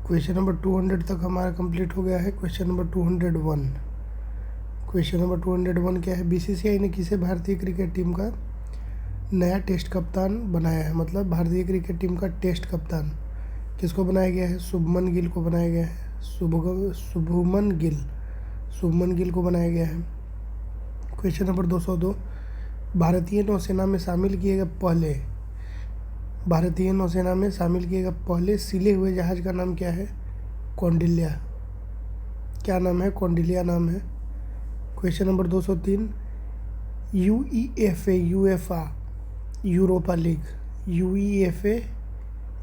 Question number 200 तक हमारा complete हो गया है। क्वेश्चन नंबर 201, क्वेश्चन नंबर 201 क्या है? बीसीसीआई ने किसे भारतीय क्रिकेट टीम का नया टेस्ट कप्तान बनाया है? मतलब भारतीय क्रिकेट टीम का टेस्ट कप्तान किसको बनाया गया है? शुभमन गिल को बनाया गया है। शुभमन गिल को बनाया गया है। क्वेश्चन नंबर 202, भारतीय नौसेना में शामिल किए गए पहले सिले हुए जहाज का नाम क्या है? कौंडिल्या। क्या नाम है? कौंडिल्या नाम है। Question number 203, UEFA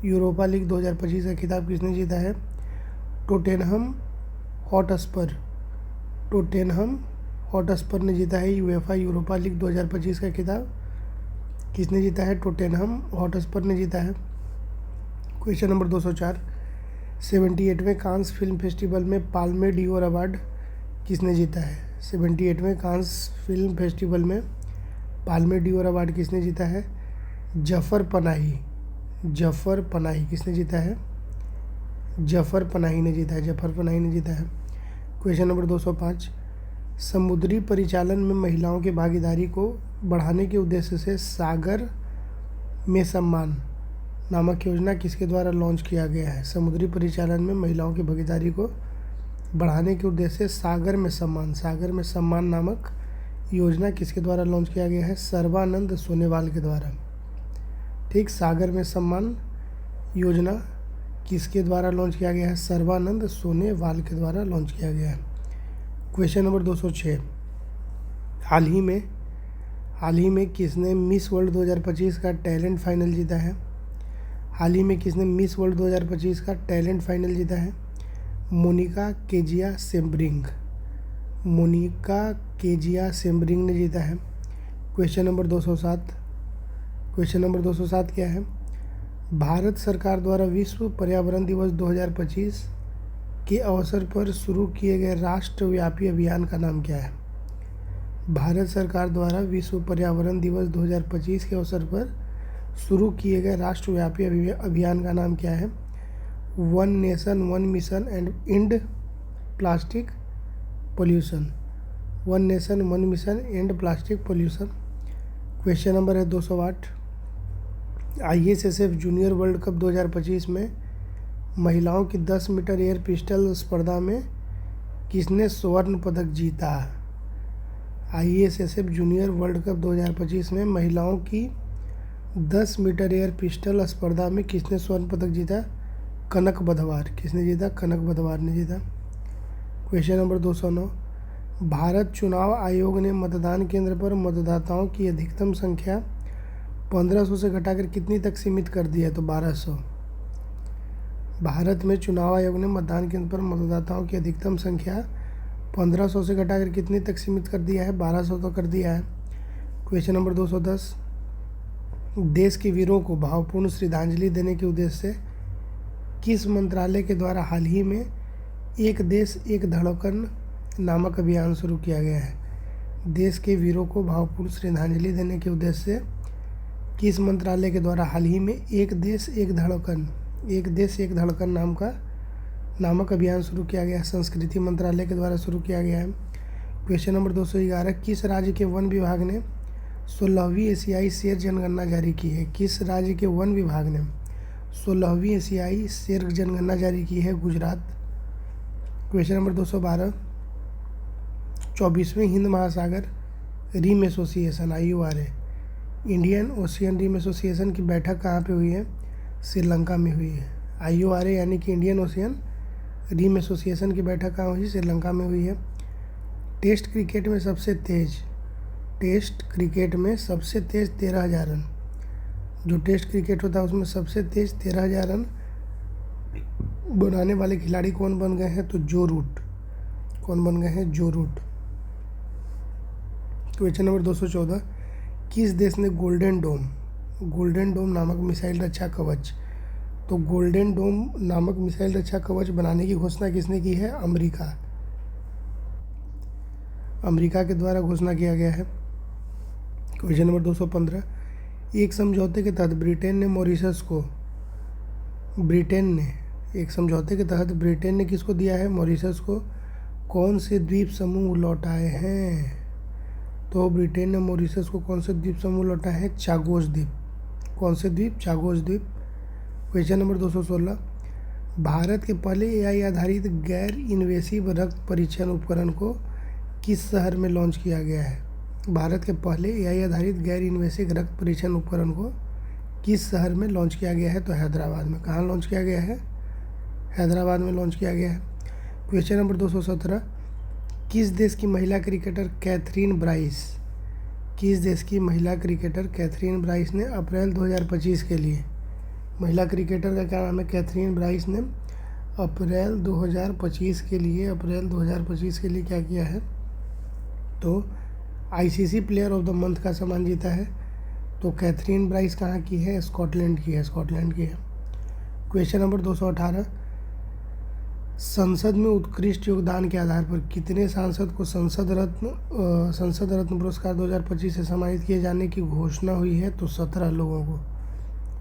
Europa league 2025 का खिताब किसने जीता है? टोटेनहम हॉटस्पर ने जीता है यूएफए यूरोपा लीग 2025 का खिताब। किसने जीता है? टोटेनहम हॉटस्पर ने जीता है। क्वेश्चन नंबर 204, 78वें कांस फिल्म फेस्टिवल में पाल्मे डियोर अवार्ड किसने जीता है? 78वें कांस फिल्म फेस्टिवल में पाल्मे डियोर अवार्ड किसने जीता है? जफ़र पनाही किसने जीता है? जफ़र पनाही ने जीता है। क्वेश्चन नंबर 205, समुद्री परिचालन में महिलाओं की भागीदारी को बढ़ाने के उद्देश्य से सागर में सम्मान नामक योजना किसके द्वारा लॉन्च किया गया है? समुद्री परिचालन में महिलाओं की भागीदारी को बढ़ाने के उद्देश्य से सागर में सम्मान नामक योजना किसके द्वारा लॉन्च किया गया है? सर्बानंद सोनेवाल के द्वारा। ठीक, सागर में सम्मान योजना किसके द्वारा लॉन्च किया गया है? सर्बानंद सोनेवाल के द्वारा लॉन्च किया गया है। क्वेश्चन नंबर 206, हाल ही में किसने मिस वर्ल्ड 2025 का टैलेंट फाइनल जीता है? मोनिका केजिया सेम्ब्रिंग ने जीता है। क्वेश्चन नंबर 207 क्या है? भारत सरकार द्वारा विश्व पर्यावरण दिवस 2025 के अवसर पर शुरू किए गए राष्ट्रव्यापी अभियान का नाम क्या है? भारत सरकार द्वारा विश्व पर्यावरण दिवस 2025 के अवसर पर शुरू किए गए राष्ट्रव्यापी अभियान का नाम क्या है? One nation one mission and and plastic pollution. Question number है 208, ISSF जूनियर वर्ल्ड कप 2025 में महिलाओं की 10 मीटर एयर पिस्टल स्पर्धा में किसने स्वर्ण पदक जीता? ISSF जूनियर वर्ल्ड कप 2025 में महिलाओं की 10 मीटर एयर पिस्टल स्पर्धा में किसने स्वर्ण पदक जीता? कनक बधवार। किसने जीता? कनक बधवार ने जीता। क्वेश्चन नंबर 209, भारत चुनाव आयोग ने मतदान केंद्र पर मतदाताओं की अधिकतम संख्या 1500 से घटाकर कितनी तक सीमित कर दी है? तो 1200। भारत में चुनाव आयोग ने मतदान केंद्र पर मतदाताओं की अधिकतम संख्या 1500 से घटाकर कितनी तक सीमित कर दिया है? 1200 तो कर दिया है। क्वेश्चन नंबर 210, देश के वीरों को भावपूर्ण श्रद्धांजलि देने के उद्देश्य से किस मंत्रालय के द्वारा हाल ही में एक देश एक धड़कन नामक अभियान शुरू किया गया है? देश के वीरों को भावपूर्ण श्रद्धांजलि देने के उद्देश्य से किस मंत्रालय के द्वारा हाल ही में एक देश एक धड़कन नामक अभियान शुरू किया गया है? संस्कृति मंत्रालय के द्वारा शुरू किया गया है। क्वेश्चन नंबर 211, किस राज्य के वन विभाग ने 16वीं एशियाई शेर जनगणना जारी की है? किस राज्य के वन विभाग ने 16वीं एशियाई शेर जनगणना जारी की है? गुजरात। क्वेश्चन नंबर 212, 24वें हिंद महासागर Rim Association IORA Indian Ocean Rim Association की बैठक कहाँ पे हुई है? श्रीलंका में हुई है। IORA यानी कि इंडियन ओशियन रिम एसोसिएशन की बैठक कहाँ हुई? श्रीलंका में हुई है। टेस्ट क्रिकेट में सबसे तेज 13,000 रन, जो टेस्ट क्रिकेट होता है उसमें सबसे तेज 13,000 रन बनाने वाले खिलाड़ी कौन बन गए हैं? तो जो रूट। क्वेश्चन नंबर 214, किस देश ने गोल्डन डोम नामक मिसाइल रक्षा कवच, तो गोल्डन डोम नामक मिसाइल रक्षा कवच बनाने की घोषणा किसने की है? अमेरिका के द्वारा घोषणा किया गया है। क्वेश्चन नंबर 215, एक समझौते के तहत ब्रिटेन ने एक समझौते के तहत ब्रिटेन ने किसको दिया है? मॉरिशस को। कौन से द्वीप समूह लौटाए हैं? तो ब्रिटेन ने मॉरिशस को कौन से द्वीप समूह लौटाए हैं? चागोस द्वीप। कौन से द्वीप? चागोस द्वीप। क्वेश्चन नंबर 216, भारत के पहले AI आधारित गैर इन्वेसिव रक्त परीक्षण उपकरण को किस शहर में लॉन्च किया गया है? भारत के पहले AI आधारित गैर इन्वेसिव रक्त परीक्षण उपकरण को किस शहर में लॉन्च किया गया है? तो हैदराबाद में। कहाँ लॉन्च किया गया है? हैदराबाद में लॉन्च किया गया है। क्वेश्चन नंबर 217, किस देश की महिला क्रिकेटर कैथरीन ब्राइस, किस देश की महिला क्रिकेटर कैथरीन ब्राइस ने अप्रैल 2025 के लिए, महिला क्रिकेटर का क्या नाम है? कैथरीन ब्राइस ने अप्रैल 2025 के लिए क्या किया है? तो ICC player of the month का सम्मान जीता है। तो कैथरीन ब्राइस कहाँ की है? स्कॉटलैंड की है। क्वेश्चन नंबर 218, संसद में उत्कृष्ट योगदान के आधार पर कितने सांसद को संसद रत्न पुरस्कार 2025 से सम्मानित किए जाने की घोषणा हुई है? तो 17 लोगों को।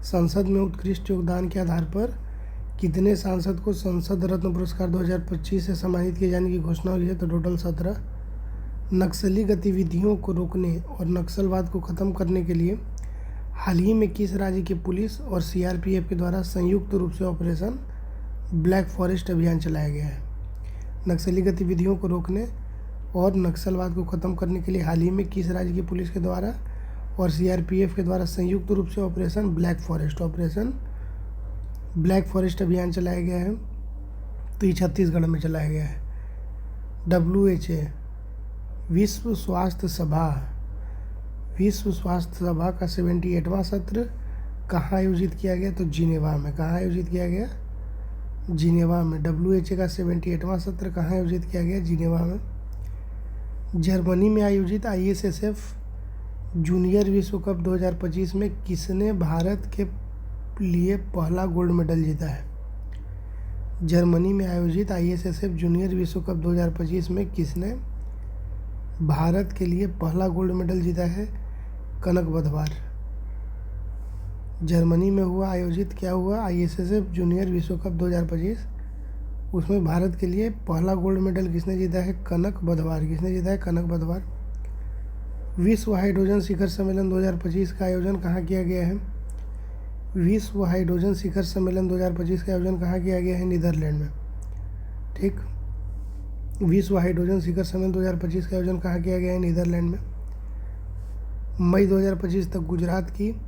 संसद में उत्कृष्ट योगदान के आधार पर कितने सांसद को संसद रत्न पुरस्कार 2025 से सम्मानित किए जाने की घोषणा हुई है? तो टोटल 17। नक्सली गतिविधियों को रोकने और नक्सलवाद को ख़त्म करने के लिए हाल ही में किस राज्य की पुलिस और CRPF के द्वारा संयुक्त रूप से ऑपरेशन ब्लैक फॉरेस्ट अभियान चलाया गया है? नक्सली गतिविधियों को रोकने और नक्सलवाद को ख़त्म करने के लिए हाल ही में किस राज्य की पुलिस के द्वारा और CRPF के द्वारा संयुक्त रूप से ऑपरेशन ब्लैक फॉरेस्ट अभियान चलाया गया है? तो ये छत्तीसगढ़ में चलाया गया है। WHA विश्व स्वास्थ्य सभा का 78वां सत्र कहाँ आयोजित किया गया? तो जिनेवा में। कहाँ आयोजित किया गया? जिनेवा में। WHA का 78वां सत्र कहाँ आयोजित किया गया? जिनेवा में। जर्मनी में आयोजित ISSF जूनियर विश्व कप 2025 में किसने भारत के लिए पहला गोल्ड मेडल जीता है? जर्मनी में आयोजित ISSF जूनियर विश्व कप 2025 में किसने भारत के लिए पहला गोल्ड मेडल जीता है? कनक बधवार। जर्मनी में आयोजित क्या हुआ? ISSF जूनियर विश्व कप 2025, उसमें भारत के लिए पहला गोल्ड मेडल किसने जीता है? कनक बधवार। किसने जीता है? कनक बधवार। विश्व हाइड्रोजन शिखर सम्मेलन 2025 का आयोजन कहाँ किया गया है? विश्व हाइड्रोजन शिखर सम्मेलन 2025 का आयोजन कहाँ किया गया है? नीदरलैंड में। ठीक। विश्व हाइड्रोजन शिखर सम्मेलन 2025 का आयोजन कहाँ किया गया है? नीदरलैंड में। मई 2025 तक गुजरात की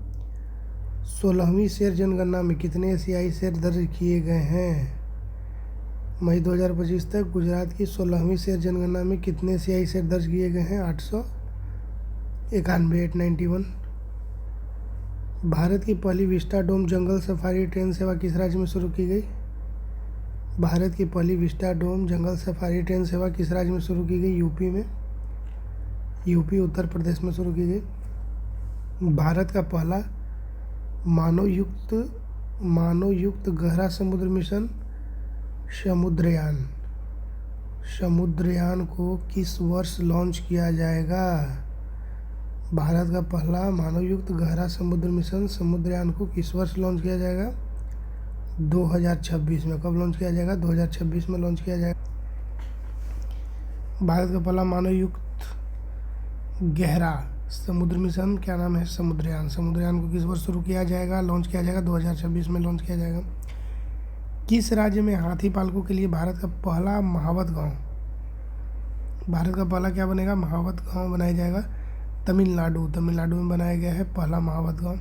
16वीं शेर जनगणना में कितने एशियाई शेर दर्ज किए गए हैं? मई 2025 तक गुजरात की 16वीं शेर जनगणना में कितने एशियाई शेर दर्ज किए गए हैं? 891। भारत की पहली विस्टाडोम जंगल सफारी ट्रेन सेवा किस राज्य में शुरू की गई? भारत की पहली विस्टाडोम जंगल सफारी ट्रेन सेवा किस राज्य में शुरू की गई? यूपी में। उत्तर प्रदेश में शुरू की गई। भारत का पहला मानवयुक्त गहरा समुद्र मिशन समुद्रयान को किस वर्ष लॉन्च किया जाएगा? भारत का पहला मानवयुक्त गहरा समुद्र मिशन समुद्रयान को किस वर्ष लॉन्च किया जाएगा? 2026 में। कब लॉन्च किया जाएगा? 2026 में लॉन्च किया जाएगा। भारत का पहला मानवयुक्त गहरा समुद्र मिशन क्या नाम है? समुद्रयान को किस वर्ष शुरू किया जाएगा? लॉन्च किया जाएगा 2026 में लॉन्च किया जाएगा। किस राज्य में हाथी पालकों के लिए भारत का पहला महावत गांव क्या बनेगा? महावत गांव बनाया जाएगा। तमिलनाडु में बनाया गया है पहला महावत गांव।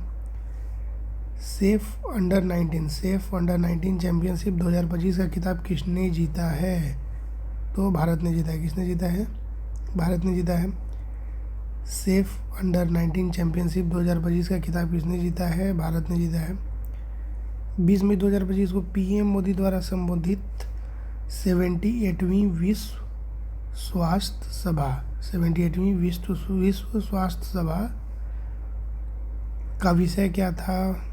सेफ अंडर 19 चैंपियनशिप 2025 का खिताब किसने जीता है? तो भारत ने जीता है। किसने जीता है? भारत ने जीता है। सेफ अंडर 19 चैंपियनशिप 2025 का खिताब किसने जीता है? भारत ने जीता है। 20 मई 2025 को PM मोदी द्वारा संबोधित 78वीं विश्व स्वास्थ्य सभा का विषय क्या था?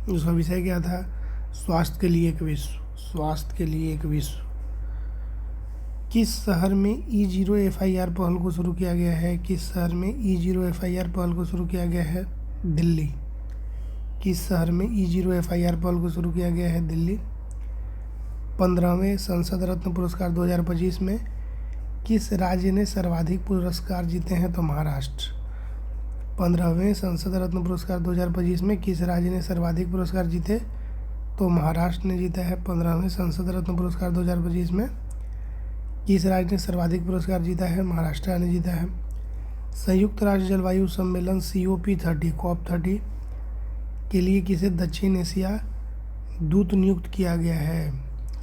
उसका विषय क्या था? स्वास्थ्य के लिए एक विश्व। किस शहर में E0 FIR पहल को शुरू किया गया है? किस शहर में E0 FIR पहल को शुरू किया गया है? दिल्ली। किस शहर में E0 FIR पहल को शुरू किया गया है? दिल्ली। 15वें संसद रत्न पुरस्कार 2025 में किस राज्य ने सर्वाधिक पुरस्कार जीते हैं? तो महाराष्ट्र। 15वें संसद रत्न पुरस्कार 2025 में किस राज्य ने सर्वाधिक पुरस्कार जीते? तो महाराष्ट्र ने जीता है 15वें संसद रत्न पुरस्कार 2025 में। किस राज्य ने सर्वाधिक पुरस्कार जीता है? महाराष्ट्र ने जीता है। संयुक्त राष्ट्र जलवायु सम्मेलन COP30 के लिए किसे दक्षिण एशिया दूत नियुक्त किया गया है?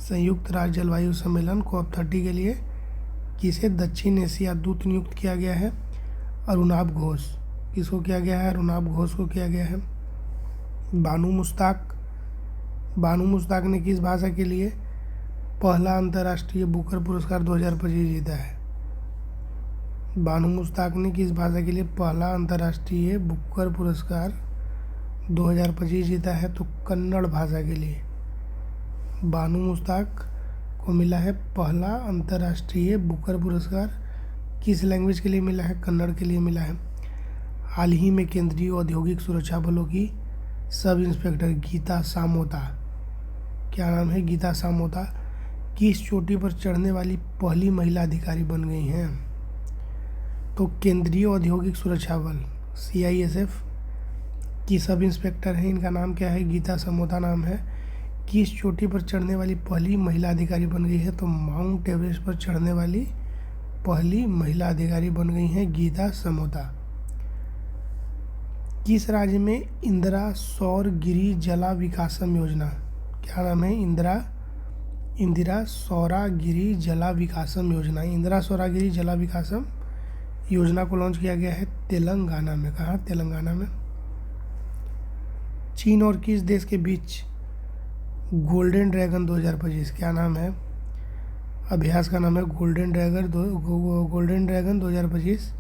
संयुक्त राष्ट्र जलवायु सम्मेलन COP30 के लिए किसे दक्षिण एशिया दूत नियुक्त किया गया है? अरुणाब घोष। किसको किया गया है? अरुणाब घोष को किया गया है। बानू मुश्ताक ने किस भाषा के लिए पहला अंतर्राष्ट्रीय बुकर पुरस्कार 2025 जीता है? बानू मुश्ताक ने किस भाषा के लिए पहला अंतर्राष्ट्रीय बुकर पुरस्कार 2025 जीता है? तो कन्नड़ भाषा के लिए बानू मुश्ताक को मिला है पहला अंतर्राष्ट्रीय बुकर पुरस्कार। किस लैंग्वेज के लिए मिला है? कन्नड़ के लिए मिला है। हाल ही में केंद्रीय औद्योगिक सुरक्षा बलों की सब इंस्पेक्टर गीता सामोता, क्या नाम है? गीता सामोता किस चोटी पर चढ़ने वाली पहली महिला अधिकारी बन गई हैं? तो केंद्रीय औद्योगिक सुरक्षा बल CISF की सब इंस्पेक्टर हैं। इनका नाम क्या है? गीता सामोता नाम है। किस चोटी पर चढ़ने वाली पहली महिला अधिकारी बन गई है? तो माउंट एवरेस्ट पर चढ़ने वाली पहली महिला अधिकारी बन गई हैं गीता सामोता। किस राज्य में इंदिरा सौर गिरी जला विकासम योजना, क्या नाम है? इंदिरा सौरागिरी जला विकासम योजना। इंदिरा सौरागिरी जला विकासम योजना को लॉन्च किया गया है तेलंगाना में। कहाँ? तेलंगाना में। चीन और किस देश के बीच गोल्डन ड्रैगन 2025, क्या नाम है? अभ्यास का नाम है गोल्डन ड्रैगन 2025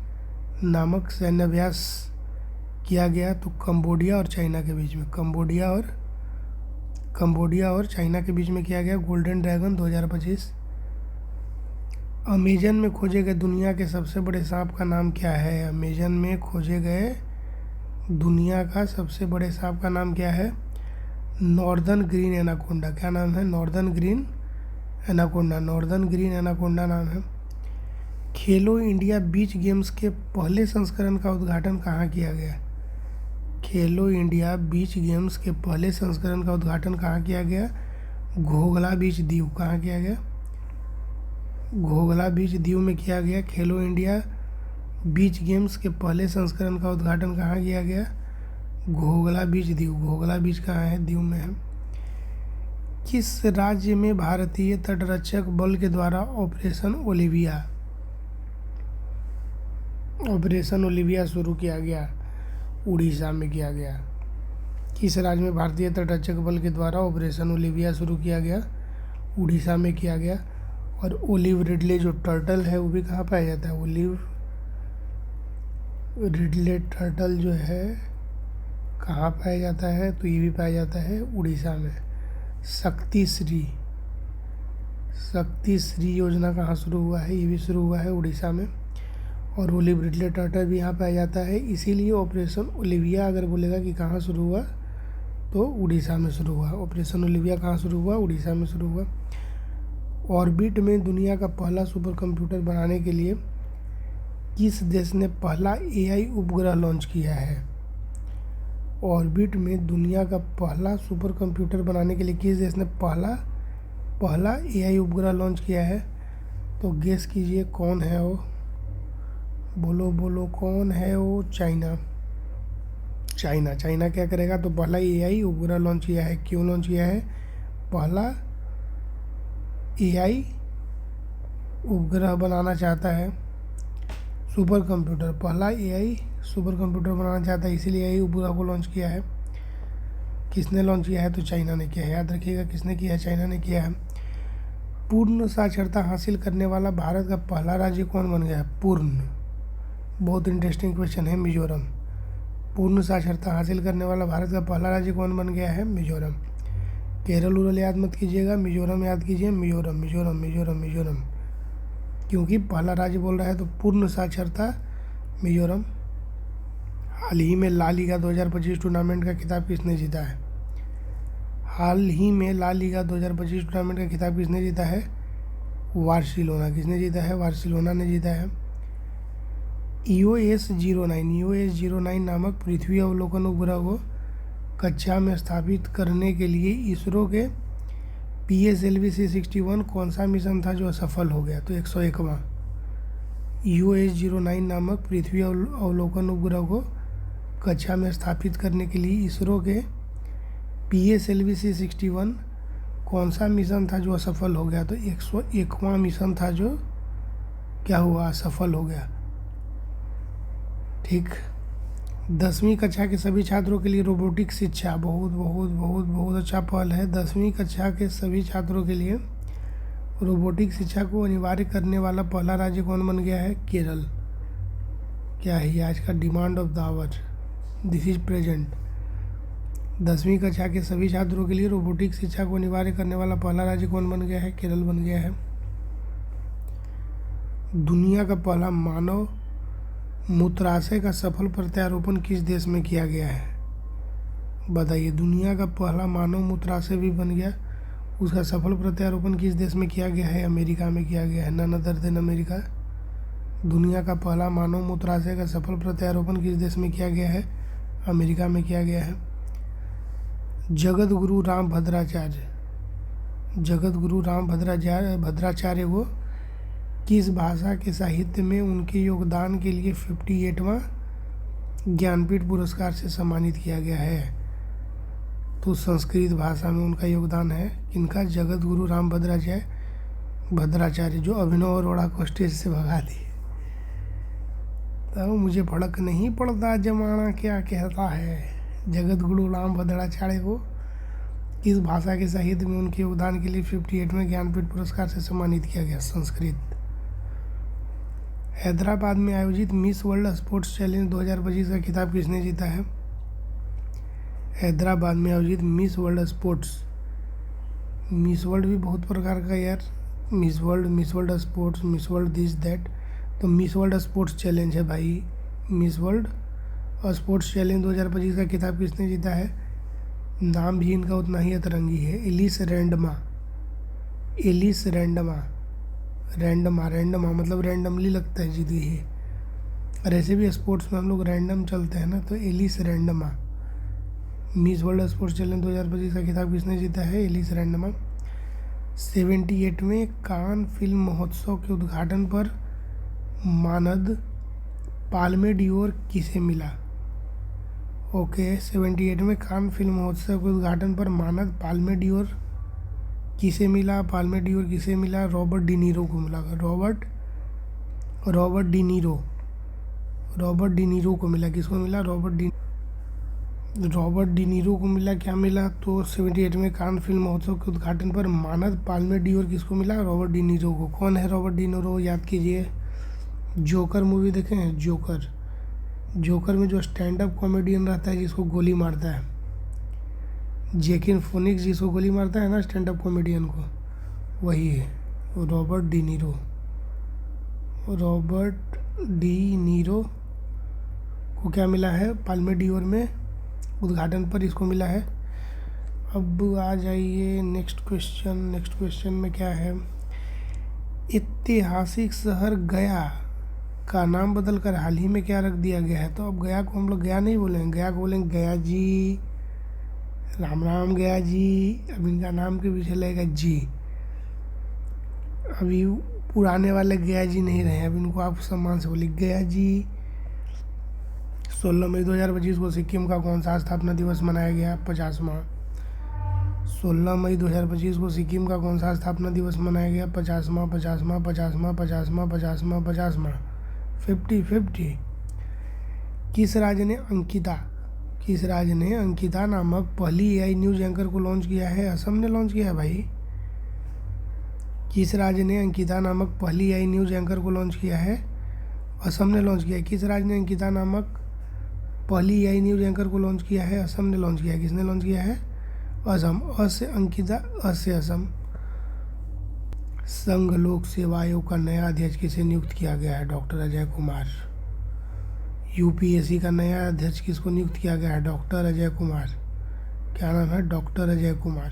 नामक सैन्य अभ्यास किया गया। तो कंबोडिया और चाइना के बीच में, कंबोडिया और चाइना के बीच में किया गया गोल्डन ड्रैगन 2025। अमेजन में खोजे गए दुनिया के सबसे बड़े सांप का नाम क्या है? अमेजन में खोजे गए दुनिया का सबसे बड़े सांप का नाम क्या है? Northern green anaconda. क्या नाम है? नॉर्दर्न ग्रीन एनाकोंडा नाम है। खेलो इंडिया बीच गेम्स के पहले संस्करण का उद्घाटन कहाँ किया गया? खेलो इंडिया बीच गेम्स के पहले संस्करण का उद्घाटन कहाँ किया गया? घोघला बीच दीव। कहाँ किया गया? घोघला बीच दीव में किया गया। खेलो इंडिया बीच गेम्स के पहले संस्करण का उद्घाटन कहाँ किया गया? घोघला बीच दीव। घोघला बीच कहाँ है? दीव में है। किस राज्य में भारतीय तटरक्षक बल के द्वारा ऑपरेशन ओलिविया शुरू किया गया? उड़ीसा में किया गया। किस राज्य में भारतीय तटरक्षक बल के द्वारा ऑपरेशन ओलिविया शुरू किया गया? उड़ीसा में किया गया। और ओलिव रिडले जो टर्टल है वो भी कहाँ पाया जाता है? ओलिव रिडले टर्टल जो है कहाँ पाया जाता है? तो ये भी पाया जाता है उड़ीसा में। शक्ति श्री योजना कहाँ शुरू हुआ है? ये भी शुरू हुआ है उड़ीसा में। और ओलिव रिडले टर्टल भी यहाँ पाया जाता है। इसीलिए ऑपरेशन ओलिविया अगर बोलेगा कि कहाँ शुरू हुआ तो उड़ीसा में शुरू हुआ। ऑपरेशन ओलिविया कहाँ शुरू हुआ? उड़ीसा में शुरू हुआ। ऑर्बिट में दुनिया का पहला सुपर कंप्यूटर बनाने के लिए किस देश ने पहला AI उपग्रह लॉन्च किया है? ऑर्बिट में दुनिया का पहला सुपर कंप्यूटर बनाने के लिए किस देश ने पहला AI उपग्रह लॉन्च किया है? तो गेस कीजिए कौन है वो? बोलो कौन है वो? चाइना क्या करेगा? तो पहला AI उपग्रह लॉन्च किया है। क्यों लॉन्च किया है? पहला AI उपग्रह बनाना चाहता है, सुपर कंप्यूटर, पहला AI सुपर कंप्यूटर बनाना चाहता है, इसीलिए AI उपग्रह को लॉन्च किया है। किसने लॉन्च किया है? तो चाइना ने किया है। याद रखिएगा किसने किया है? चाइना ने किया है। पूर्ण साक्षरता हासिल करने वाला भारत का पहला राज्य कौन बन गया है? बहुत इंटरेस्टिंग क्वेश्चन है। मिजोरम। पूर्ण साक्षरता हासिल करने वाला भारत का पहला राज्य कौन बन गया है? मिजोरम। केरल उरल याद मत कीजिएगा, मिजोरम याद कीजिए। मिजोरम क्योंकि पहला राज्य बोल रहा है तो पूर्ण साक्षरता मिजोरम। हाल ही में ला लीगा 2025 टूर्नामेंट का खिताब किसने जीता है? हाल ही में ला लीगा 2025 टूर्नामेंट का खिताब किसने जीता है? बार्सिलोना। किसने जीता है? बार्सिलोना ने जीता है। EOS-09 नामक पृथ्वी अवलोकन उपग्रह को कक्षा में स्थापित करने के लिए इसरो के PSLV-C61 कौन सा मिशन था जो असफल हो गया? तो 101वां। EOS-09 नामक पृथ्वी अवलोकन उपग्रह को कक्षा में स्थापित करने के लिए इसरो के PSLV-C61 कौन सा मिशन था जो असफल हो गया? तो 101वां मिशन था जो क्या हुआ? असफल हो गया। ठीक। 10वीं कक्षा के सभी छात्रों के लिए रोबोटिक शिक्षा बहुत बहुत बहुत बहुत अच्छा पहल है। 10वीं कक्षा के सभी छात्रों के लिए रोबोटिक शिक्षा को अनिवार्य करने वाला पहला राज्य कौन बन गया है? केरल। क्या है आज का demand of the hour? This is present. 10वीं कक्षा के सभी छात्रों के लिए रोबोटिक शिक्षा को अनिवार्य करने वाला पहला राज्य कौन बन गया है? केरल बन गया है। दुनिया का पहला मानव मूत्राशय का सफल प्रत्यारोपण किस देश में किया गया है? बताइए। दुनिया का पहला मानव मूत्राशय भी बन गया, उसका सफल प्रत्यारोपण किस देश में किया गया है? अमेरिका में किया गया है। None other than America. दुनिया का पहला मानव मूत्राशय का सफल प्रत्यारोपण किस देश में किया गया है? अमेरिका में किया गया है। जगत गुरु राम भद्राचार्य को किस भाषा के साहित्य में उनके योगदान के लिए 58वां ज्ञानपीठ पुरस्कार से सम्मानित किया गया है? तो संस्कृत भाषा में उनका योगदान है। इनका जगत गुरु राम भद्राचार्य जो अभिनव अरोड़ा को स्टेज से भगा दिए। तो मुझे फर्क नहीं पड़ता जमाना क्या कहता है। जगत गुरु राम भद्राचार्य को किस भाषा के साहित्य में उनके योगदान के लिए 58वें ज्ञानपीठ पुरस्कार से सम्मानित किया गया? संस्कृत। हैदराबाद में आयोजित मिस वर्ल्ड स्पोर्ट्स चैलेंज 2025 का खिताब किसने जीता है? हैदराबाद में आयोजित मिस वर्ल्ड भी बहुत प्रकार का यार। Miss World sports, miss world this that. तो मिस वर्ल्ड स्पोर्ट्स चैलेंज है भाई। मिस वर्ल्ड स्पोर्ट्स चैलेंज 2025 का खिताब किसने जीता है? नाम भी इनका उतना ही अतरंगी है। एलिस रैंडमा मतलब रैंडमली लगता है जीत गई है। और ऐसे भी स्पोर्ट्स में हम लोग रैंडम चलते हैं ना। तो एलिस रैंडमा। मिस वर्ल्ड स्पोर्ट्स चैलेंज 2025 का खिताब किसने जीता है? एलिस रैंडमा। 78वें कान फिल्म महोत्सव के उद्घाटन पर मानद पाल्मे डियोर किसे मिला? ओके। 78वें कान फिल्म महोत्सव के उद्घाटन पर मानद पाल्मे डियोर किसे मिला? रॉबर्ट डिनीरो को मिला। रॉबर्ट डिनीरो को मिला। किसको मिला? रॉबर्ट डिनीरो को मिला। क्या मिला? तो 78वें कान फिल्म महोत्सव के उद्घाटन पर मानद पाल्मे डियोर किसको मिला? रॉबर्ट डिनीरो को। कौन है रॉबर्ट डिनीरो? याद कीजिए। जोकर मूवी देखे हैं? जोकर में जो स्टैंड अप कॉमेडियन रहता है जिसको गोली मारता है, जेकिन फोनिक्स जिसको गोली मारता है ना स्टैंड अप कॉमेडियन को, वही है रॉबर्ट डी नीरो को क्या मिला है? पाल्मे डियोर में उद्घाटन पर इसको मिला है। अब आ जाइए नेक्स्ट क्वेश्चन में क्या है? ऐतिहासिक शहर गया का नाम बदलकर हाल ही में क्या रख दिया गया है? तो अब गया को हम लोग गया नहीं बोलेंगे, गया को बोलेंगे गया जी। राम गया जी। अब इनका नाम के पीछे लगेगा जी। अभी पुराने वाले गया जी नहीं रहे, अब इनको आप सम्मान से बोले गया जी। 16 मई 2025 को सिक्किम का कौन सा स्थापना दिवस मनाया गया? 50वां। 16 मई 2025 को सिक्किम का कौन सा स्थापना दिवस मनाया गया? 50वां। 50 किस राज्य ने अंकिता नामक पहली AI न्यूज़ एंकर को लॉन्च किया है? असम ने लॉन्च किया है भाई। किस राज्य ने अंकिता नामक पहली AI न्यूज़ एंकर को लॉन्च किया है? असम ने लॉन्च किया है। किस राज्य ने अंकिता नामक पहली AI न्यूज़ एंकर को लॉन्च किया है? असम ने लॉन्च किया है। किसने लॉन्च किया है? असम। अ से अंकिता, अ से असम। संघ लोक सेवा आयोग का नया अध्यक्ष किसे नियुक्त किया गया है? डॉक्टर अजय कुमार। UPSC का नया अध्यक्ष किसको नियुक्त किया गया है? डॉक्टर अजय कुमार। क्या नाम है? Doctor Ajay Kumar.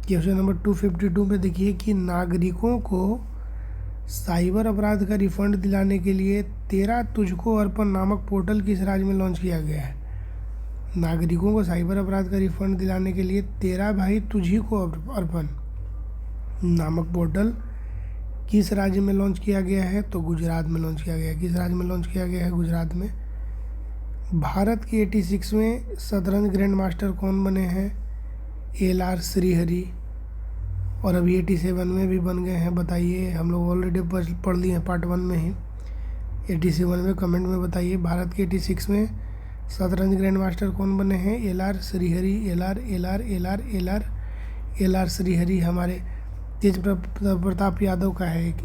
Question number 252 में देखिए कि नागरिकों को साइबर अपराध का रिफंड दिलाने के लिए 13 तुझको अर्पण नामक पोर्टल किस राज्य में लॉन्च किया गया है? नागरिकों को साइबर अपराध का रिफंड दिलाने के लिए 13 भाई तुझी को अर्पण नामक पोर्टल किस राज्य में लॉन्च किया गया है? तो गुजरात में लॉन्च किया गया है। किस राज्य में लॉन्च किया गया है? गुजरात में। भारत के 86वें शतरंज ग्रैंड मास्टर कौन बने हैं? LR श्रीहरि। और अभी 87 में भी बन गए हैं, बताइए। हम लोग ऑलरेडी पढ़ लिए हैं पार्ट 1 में ही। 87 में कमेंट में बताइए भारत के 86वें शतरंज ग्रैंड मास्टर कौन बने हैं? LR श्रीहरि। LR श्रीहरि हमारे तेज प्रताप यादव का है एक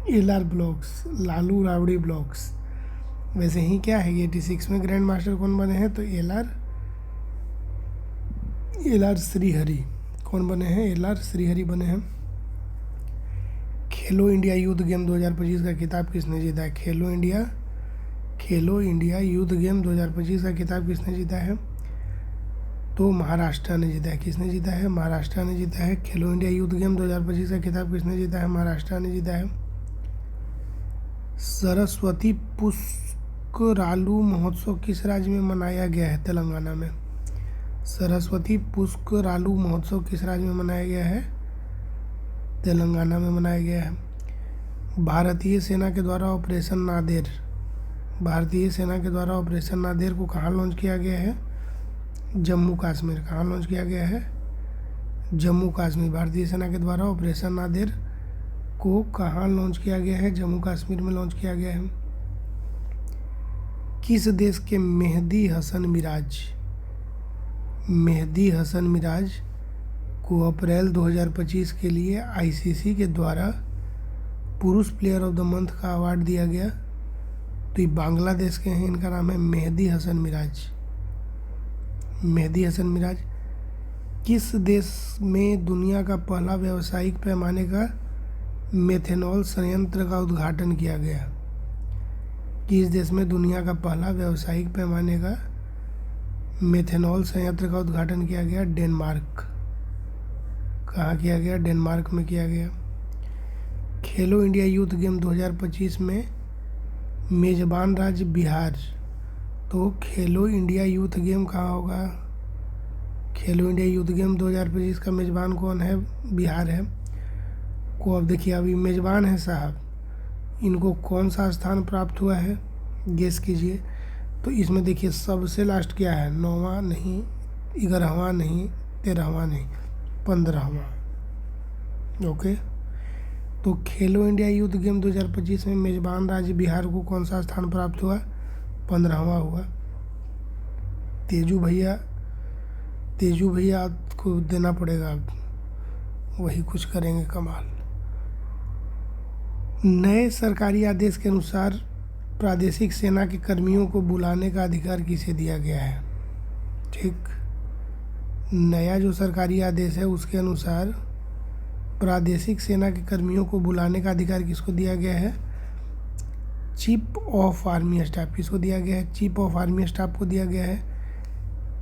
LR blocks Lalu Rabri blocks. वैसे ही क्या है, 86 में ग्रैंड मास्टर कौन बने हैं? तो LR श्रीहरि। कौन बने हैं? LR श्रीहरि बने हैं। खेलो इंडिया यूथ गेम 2025 का खिताब किसने जीता है? खेलो इंडिया यूथ गेम 2025 का खिताब किसने जीता है? तो महाराष्ट्र ने जीता है। किसने जीता है? महाराष्ट्र ने जीता है। खेलो इंडिया यूथ गेम 2025 का खिताब किसने जीता है? महाराष्ट्र ने जीता है। सरस्वती पुष्करालू महोत्सव किस राज्य में मनाया गया है? तेलंगाना में। सरस्वती पुष्करालू महोत्सव किस राज्य में मनाया गया है? तेलंगाना में मनाया गया है। भारतीय सेना के द्वारा ऑपरेशन नादेर को कहाँ लॉन्च किया गया है? जम्मू कश्मीर। कहाँ लॉन्च किया गया है? जम्मू कश्मीर। भारतीय सेना के द्वारा ऑपरेशन नादेर को कहाँ लॉन्च किया गया है? जम्मू कश्मीर में लॉन्च किया गया है। किस देश के मेहदी हसन मिराज को अप्रैल 2025 के लिए ICC के द्वारा पुरुष प्लेयर ऑफ द मंथ का अवार्ड दिया गया? तो ये बांग्लादेश के हैं, इनका नाम है मेहदी हसन मिराज। किस देश में दुनिया का पहला व्यावसायिक पैमाने का मेथेनॉल संयंत्र का उद्घाटन किया गया? किस देश में दुनिया का पहला व्यावसायिक पैमाने का मेथेनॉल संयंत्र का उद्घाटन किया गया? डेनमार्क। कहाँ किया गया? डेनमार्क में किया गया। खेलो इंडिया यूथ गेम 2025 में मेजबान राज्य बिहार। तो खेलो इंडिया यूथ गेम कहाँ होगा? खेलो इंडिया यूथ गेम 2025 का मेजबान कौन है? बिहार है। को अब देखिए, अभी मेजबान है साहब, इनको कौन सा स्थान प्राप्त हुआ है? गेस कीजिए। तो इसमें देखिए सबसे लास्ट क्या है? 9वां नहीं, 11वां नहीं, 13वां नहीं, 15वां। ओके, तो खेलो इंडिया यूथ गेम 2025 में मेजबान राज्य बिहार को कौन सा स्थान प्राप्त हुआ? 15वां हुआ। तेजू भैया को देना पड़ेगा, वही कुछ करेंगे कमाल। नए सरकारी आदेश के अनुसार प्रादेशिक सेना के कर्मियों को बुलाने का अधिकार किसे दिया गया है? ठीक, नया जो सरकारी आदेश है उसके अनुसार प्रादेशिक सेना के कर्मियों को बुलाने का अधिकार किसको दिया गया है? Chief of army staff. किसको दिया गया है? चीफ ऑफ आर्मी स्टाफ को दिया गया है।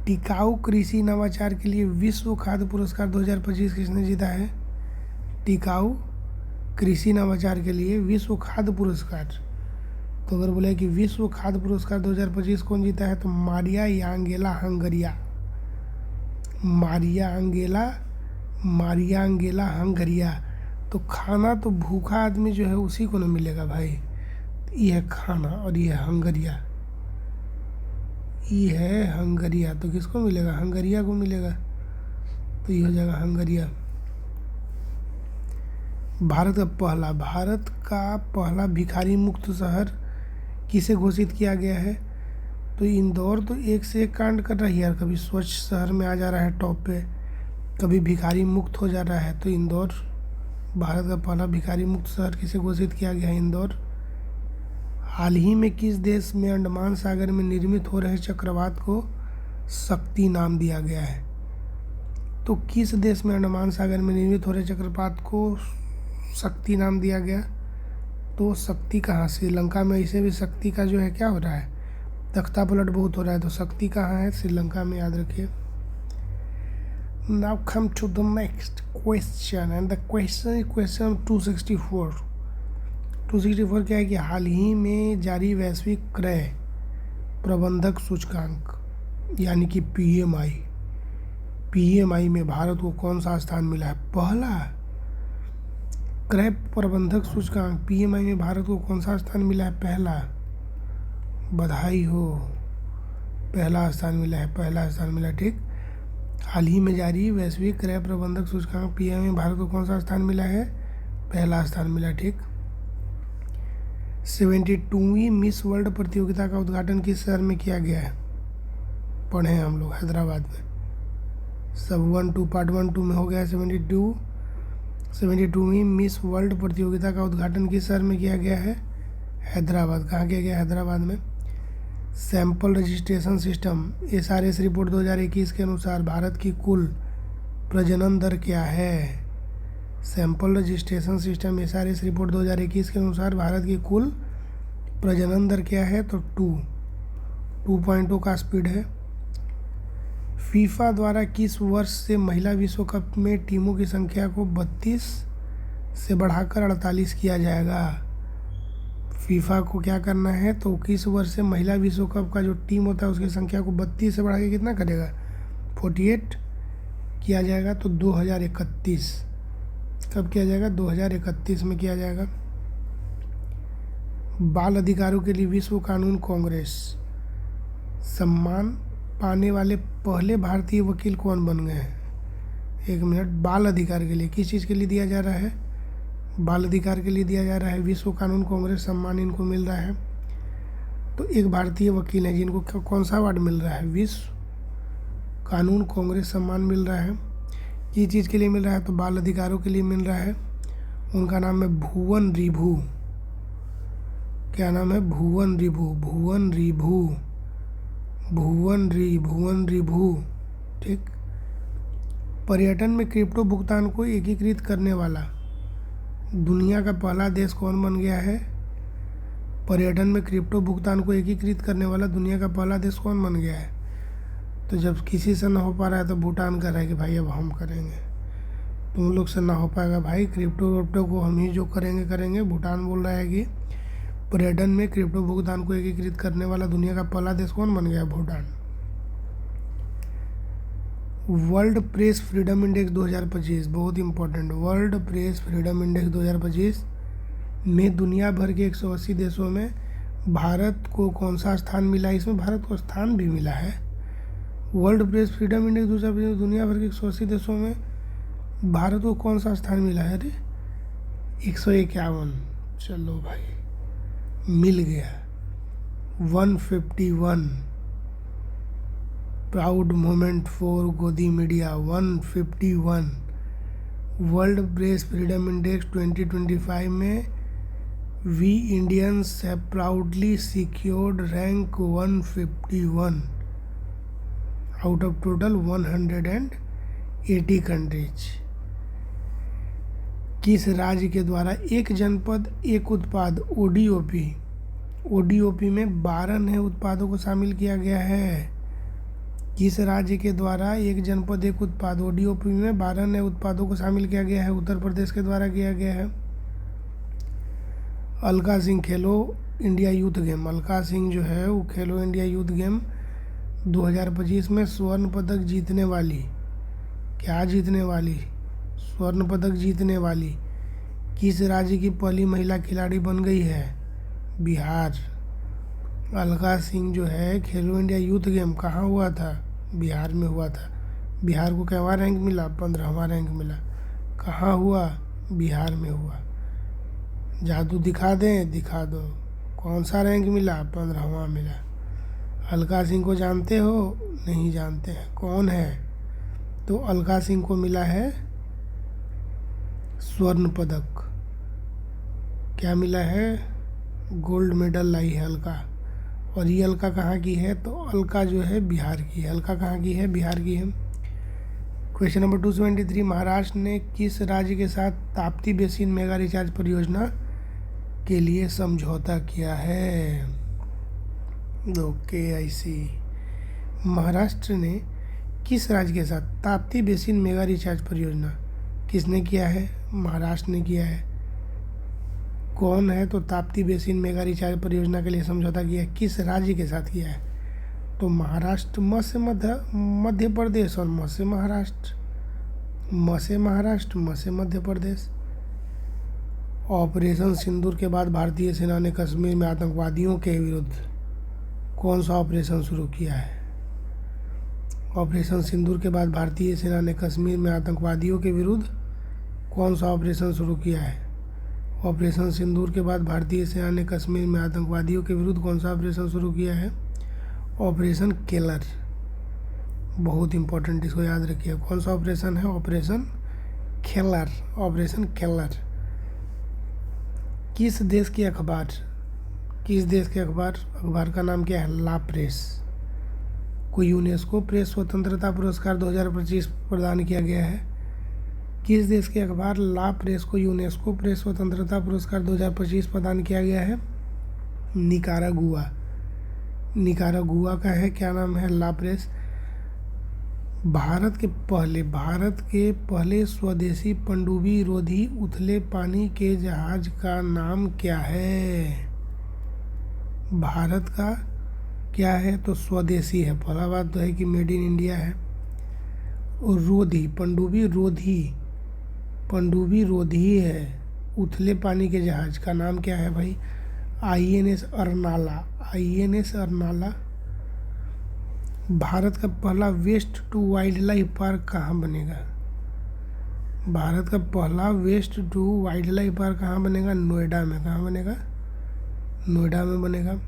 टिकाऊ कृषि नवाचार के लिए विश्व खाद्य पुरस्कार 2025 किसने जीता है? टिकाऊ कृषि नवाचार के लिए विश्व खाद्य पुरस्कार। तो अगर बोले कि विश्व खाद्य पुरस्कार 2025 कौन जीता है? तो मारिया अंगेला हंगरिया। तो खाना तो भूखा आदमी जो है उसी को ना मिलेगा भाई। ये है खाना और ये है हंगरिया, ये है हंगरिया। तो किसको मिलेगा? हंगरिया को मिलेगा। तो ये हो जाएगा हंगरिया। भारत का पहला भिखारी मुक्त शहर किसे घोषित किया गया है? तो इंदौर तो एक से एक कांड कर रही है यार, कभी स्वच्छ शहर में आ जा रहा है टॉप पे, कभी भिखारी मुक्त हो जा रहा है। तो इंदौर भारत का पहला भिखारी मुक्त शहर किसे घोषित किया गया है? इंदौर। हाल ही में किस देश में अंडमान सागर में निर्मित हो रहे चक्रवात को शक्ति नाम दिया गया है? तो किस देश में अंडमान सागर में निर्मित हो रहे चक्रवात को शक्ति नाम दिया गया? तो शक्ति कहाँ? श्रीलंका में ऐसे भी शक्ति का जो है क्या हो रहा है, तख्ता पलट बहुत हो रहा है, तो शक्ति कहाँ है? श्रीलंका में, याद रखिए। Now come to the next question and the question 264। 264 क्या है कि हाल ही में जारी वैश्विक क्रय प्रबंधक सूचकांक यानी कि पीएमआई में भारत को कौन सा स्थान मिला है? पहला। क्रय प्रबंधक सूचकांक पीएमआई में भारत को कौन सा स्थान मिला है? पहला। बधाई हो, पहला स्थान मिला है, पहला स्थान मिला, ठीक। हाल ही में जारी वैश्विक क्रय प्रबंधक सूचकांक पीएमआई में भारत को कौन सा स्थान मिला है? पहला स्थान मिला, ठीक। 72वीं मिस वर्ल्ड प्रतियोगिता का उद्घाटन किस शहर में किया गया है? पढ़े हम लोग, हैदराबाद में। सब 1-2 पार्ट 1-2 में हो गया। 72वीं मिस वर्ल्ड प्रतियोगिता का उद्घाटन किस शहर में किया गया है? हैदराबाद। कहाँ किया गया? हैदराबाद में। Sample registration system SRS report 2021 के अनुसार भारत की कुल प्रजनन दर क्या है? Sample registration system SRS report 2021 के अनुसार भारत की कुल प्रजनन दर क्या है? तो 2.0 का स्पीड है। फीफा द्वारा किस वर्ष से महिला विश्व कप में टीमों की संख्या को 32 से बढ़ाकर 48 किया जाएगा? फीफा को क्या करना है? तो किस वर्ष से महिला विश्व कप का जो टीम होता है उसकी संख्या को 32 से बढ़ा के कितना करेगा? 48 किया जाएगा। तो 2031 कब किया जाएगा? 2031 में किया जाएगा। बाल अधिकारों के लिए विश्व कानून कांग्रेस सम्मान पाने वाले पहले भारतीय वकील कौन बन गए हैं? 1 मिनट। बाल अधिकार के लिए किस चीज़ के लिए दिया जा रहा है? बाल अधिकार के लिए दिया जा रहा है। विश्व कानून कांग्रेस सम्मान इनको मिल रहा है। तो एक भारतीय वकील है जिनको कौन सा अवार्ड मिल रहा है? विश्व कानून कांग्रेस सम्मान मिल रहा है। किस चीज़ के लिए मिल रहा है? तो बाल अधिकारों के लिए मिल रहा है। उनका नाम है भुवन रिभु। क्या नाम है? भुवन रिभु, ठीक। पर्यटन में क्रिप्टो भुगतान को एकीकृत करने वाला दुनिया का पहला देश कौन बन गया है? पर्यटन में क्रिप्टो भुगतान को एकीकृत करने वाला दुनिया का पहला देश कौन बन गया है? तो जब किसी से ना हो पा रहा है तो भूटान कर रहा है कि भाई अब हम करेंगे। तुम लोग से ना हो पाएगा भाई, क्रिप्टो को हम ही जो करेंगे। भूटान बोल रहा है कि पर्यटन में क्रिप्टो भुगतान को एकीकृत करने वाला दुनिया का पहला देश कौन बन गया? Bhutan. World Press Freedom Index 2025 बहुत important. World Press Freedom Index 2025 में दुनिया भर के 180 देशों में भारत को कौन सा स्थान मिला? इसमें भारत को स्थान भी मिला है। वर्ल्ड प्रेस फ्रीडम इंडेक्स 2025 में दुनिया भर के 180 देशों में भारत को कौन सा स्थान मिला है? अरे 151। चलो भाई, मिल गया। 151 proud moment for godi media. 151 World Press Freedom Index 2025 में we Indians have proudly secured rank 151 out of total 180 countries. किस राज्य के द्वारा एक जनपद एक उत्पाद ओडीओपी में 12 नए उत्पादों को शामिल किया गया है? किस राज्य के द्वारा एक जनपद एक उत्पाद ओडीओपी में 12 नए उत्पादों को शामिल किया गया है? उत्तर प्रदेश के द्वारा किया गया है। अलका सिंह खेलो India youth game. Alka Singh जो है वो खेलो इंडिया यूथ गेम 2025 में स्वर्ण पदक जीतने वाली, स्वर्ण पदक जीतने वाली किस राज्य की पहली महिला खिलाड़ी बन गई है? बिहार। अलका सिंह जो है खेलो इंडिया यूथ गेम कहाँ हुआ था? बिहार में हुआ था। बिहार को क्या रैंक मिला? 15वां रैंक मिला। कहाँ हुआ? बिहार में हुआ। जादू दिखा दें? दिखा दो। कौन सा रैंक मिला? 15वां मिला। अलका सिंह को जानते हो? नहीं जानते हैं। कौन है? तो अलका सिंह को मिला है स्वर्ण पदक। क्या मिला है? गोल्ड मेडल लाई है अलका। और ये अलका कहाँ की है? तो अलका जो है बिहार की है। अलका कहाँ की है? बिहार की है। क्वेश्चन नंबर 273 महाराष्ट्र ने किस राज्य के साथ ताप्ती बेसिन मेगा रिचार्ज परियोजना के लिए समझौता किया है। ओके, आई सी। महाराष्ट्र ने किस राज्य के साथ ताप्ती बेसिन मेगा रिचार्ज परियोजना, किसने किया है? महाराष्ट्र ने किया है। कौन है? तो ताप्ती बेसिन मेगा रिचार्ज परियोजना के लिए समझौता किया है। किस राज्य के साथ किया है? तो महाराष्ट्र, मध्य प्रदेश और महाराष्ट्र, मध्य प्रदेश। ऑपरेशन सिंदूर के बाद भारतीय सेना ने कश्मीर में आतंकवादियों के विरुद्ध कौन सा ऑपरेशन शुरू किया है? ऑपरेशन सिंदूर के बाद भारतीय सेना ने कश्मीर में आतंकवादियों के विरुद्ध कौन सा ऑपरेशन शुरू किया है? ऑपरेशन सिंदूर के बाद भारतीय सेना ने कश्मीर में आतंकवादियों के विरुद्ध कौन सा ऑपरेशन शुरू किया है? Operation Keller. बहुत इंपॉर्टेंट, इसको याद रखिए। कौन सा ऑपरेशन है? Operation Keller. Operation Keller. किस देश के अखबार अखबार का नाम क्या है? ला प्रेस को यूनेस्को प्रेस स्वतंत्रता पुरस्कार 2025 प्रदान किया गया है। किस देश के अखबार ला प्रेस को यूनेस्को प्रेस स्वतंत्रता पुरस्कार 2025 प्रदान किया गया है? निकारागुआ का है। क्या नाम है? ला प्रेस। भारत के पहले स्वदेशी पनडुब्बी रोधी उथले पानी के जहाज का नाम क्या है? भारत का क्या है? तो स्वदेशी है। पहला बात तो है कि मेड इन इंडिया है। और रोधी, पनडुब्बी रोधी है। उथले पानी के जहाज का नाम क्या है भाई? INS अर्नाला। भारत का पहला waste to wildlife park कहाँ बनेगा? भारत का पहला waste to wildlife park कहाँ बनेगा? नोएडा में। कहाँ बनेगा? नोएडा में बनेगा।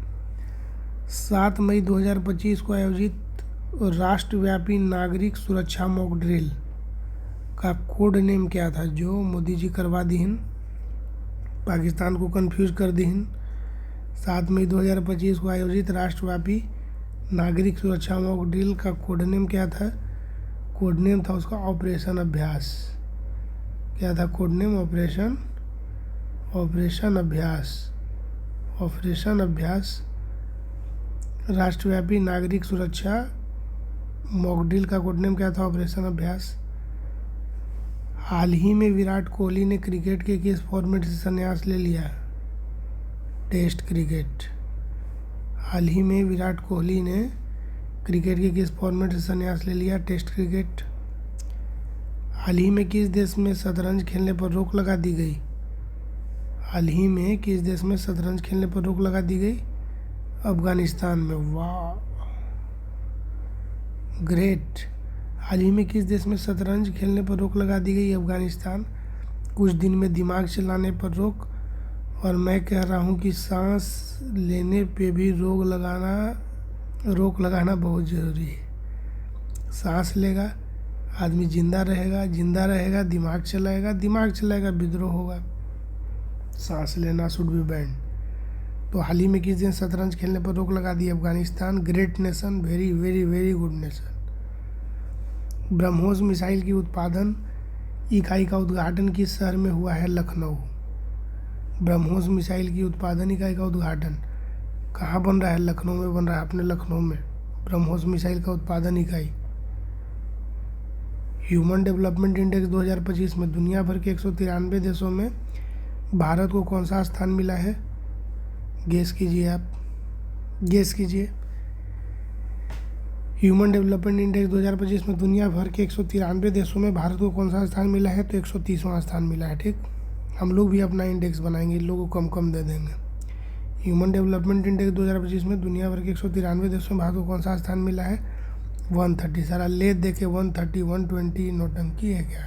7 मई 2025 को आयोजित राष्ट्रव्यापी नागरिक सुरक्षा मॉक ड्रिल का कोड नेम क्या था? जो मोदी जी करवा दीन, पाकिस्तान को कंफ्यूज कर दीन। 7 मई 2025 को आयोजित राष्ट्रव्यापी नागरिक सुरक्षा मॉक ड्रिल का कोड नेम क्या था? कोड नेम था उसका ऑपरेशन अभ्यास। क्या था कोड नेम? ऑपरेशन अभ्यास। राष्ट्रव्यापी नागरिक सुरक्षा मॉक ड्रिल का कोड नेम क्या था? ऑपरेशन अभ्यास। हाल ही में विराट कोहली ने क्रिकेट के किस फॉर्मेट से संन्यास ले लिया? Test cricket. हाल ही में विराट कोहली ने क्रिकेट के किस फॉर्मेट से संन्यास ले लिया? Test cricket. हाल ही में किस देश में शतरंज खेलने पर रोक लगा दी गई? हाल ही में किस देश में शतरंज खेलने पर रोक लगा दी गई? अफगानिस्तान में। वाह, ग्रेट। हाल ही में किस देश में शतरंज खेलने पर रोक लगा दी गई? अफगानिस्तान। कुछ दिन में दिमाग चलाने पर रोक, और मैं कह रहा हूँ कि सांस लेने पे भी रोक लगाना बहुत ज़रूरी है। सांस लेगा आदमी जिंदा रहेगा दिमाग चलाएगा विद्रोह होगा। सांस लेना शुड बी बैंड। तो हाल ही में किस दिन शतरंज खेलने पर रोक लगा दी? Afghanistan. Great nation, very very very good nation. BrahMos missile की उत्पादन इकाई का उद्घाटन किस शहर में हुआ है? लखनऊ। ब्रह्मोस मिसाइल की उत्पादन इकाई का उद्घाटन कहाँ बन रहा है? लखनऊ में बन रहा है, अपने लखनऊ में। ब्रह्मोस मिसाइल का उत्पादन इकाई। ह्यूमन डेवलपमेंट इंडेक्स 2025 में दुनिया भर के 193 देशों में भारत को कौन सा स्थान मिला है? गेस कीजिए। ह्यूमन डेवलपमेंट इंडेक्स 2025 में दुनिया भर के 193 देशों में भारत को कौन सा स्थान मिला है? तो 130वां स्थान मिला है। ठीक, हम लोग भी अपना इंडेक्स बनाएंगे, इन लोगों को कम दे देंगे। ह्यूमन डेवलपमेंट इंडेक्स 2025 में दुनिया भर के 193 देशों में भारत को कौन सा स्थान मिला है? 130। सारा ले देखे 130 120 नौटंकी है क्या?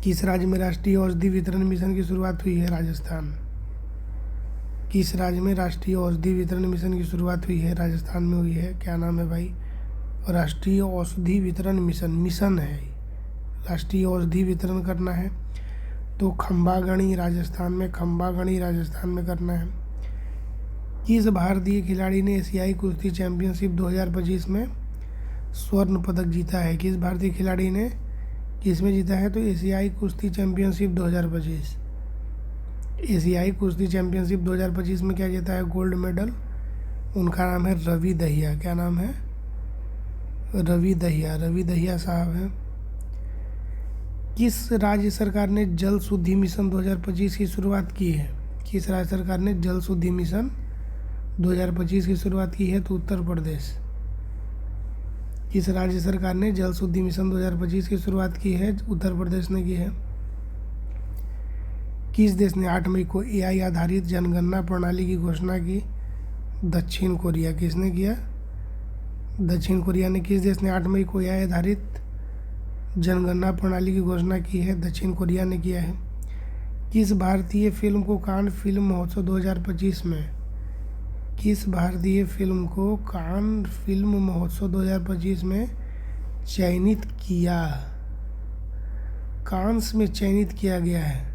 किस राज्य में राष्ट्रीय औषधि वितरण मिशन की शुरुआत हुई है? राजस्थान। किस राज्य में राष्ट्रीय औषधि वितरण मिशन की शुरुआत हुई है? राजस्थान में हुई है। क्या नाम है भाई? राष्ट्रीय औषधि वितरण मिशन है। राष्ट्रीय औषधि वितरण करना है तो खंबागणी राजस्थान में करना है। किस भारतीय खिलाड़ी ने एशियाई कुश्ती चैंपियनशिप 2025 में स्वर्ण पदक जीता है? किस भारतीय खिलाड़ी ने किस में जीता है? तो एशियाई कुश्ती चैंपियनशिप 2025। एशियाई कुश्ती चैंपियनशिप 2025 में क्या जीता है गोल्ड मेडल? उनका नाम है रवि दहिया। क्या नाम है? रवि दहिया साहब हैं। किस राज्य सरकार ने जल शुद्धि मिशन 2025 की शुरुआत की है? किस राज्य सरकार ने जल शुद्धि मिशन 2025 की शुरुआत की है? तो उत्तर प्रदेश। किस राज्य सरकार ने जल शुद्धि मिशन 2025 की शुरुआत की है? उत्तर प्रदेश ने की है। किस देश ने 8 मई को एआई आधारित जनगणना प्रणाली की घोषणा की? दक्षिण कोरिया। किसने किया? दक्षिण कोरिया ने। किस देश ने 8 मई को एआई आधारित जनगणना प्रणाली की घोषणा की है? दक्षिण कोरिया ने किया है। किस भारतीय फिल्म को कान फिल्म महोत्सव 2025 में किस भारतीय फिल्म को कान फिल्म महोत्सव 2025 में चयनित किया? कांस में चयनित किया गया है।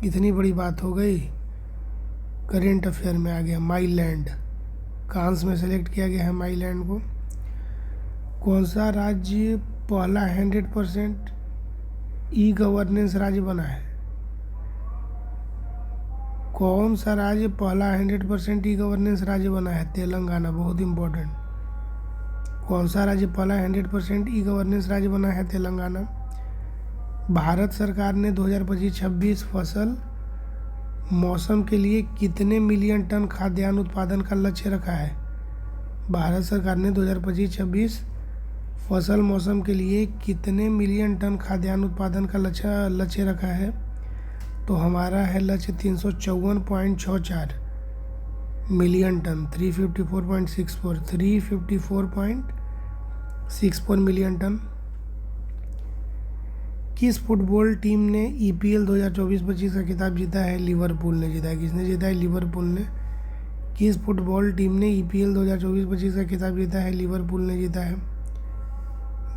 इतनी बड़ी बात हो गई, करेंट अफेयर में आ गया। माईलैंड कांस में सेलेक्ट किया गया है माईलैंड को। कौन सा राज्य पहला 100% ई गवर्नेंस राज्य बना है? कौन सा राज्य पहला 100% ई गवर्नेंस राज्य बना है? तेलंगाना। बहुत इंपॉर्टेंट। कौन सा राज्य पहला 100% ई गवर्नेंस राज्य बना है? तेलंगाना। भारत सरकार ने 2025-26 फसल मौसम के लिए कितने मिलियन टन खाद्यान्न उत्पादन का लक्ष्य रखा है? भारत सरकार ने 2025-26 फसल मौसम के लिए कितने मिलियन टन खाद्यान्न उत्पादन का लक्ष्य रखा है? तो हमारा है लक्ष्य 354.64 मिलियन टन। 354.64 million ton. किस फुटबॉल टीम ने ईपीएल 2024-25 का खिताब जीता है? लिवरपूल ने जीता है। किसने जीता है? लिवरपूल ने। किस फुटबॉल टीम ने ईपीएल 2024-25 का खिताब जीता है? लिवरपूल ने जीता है।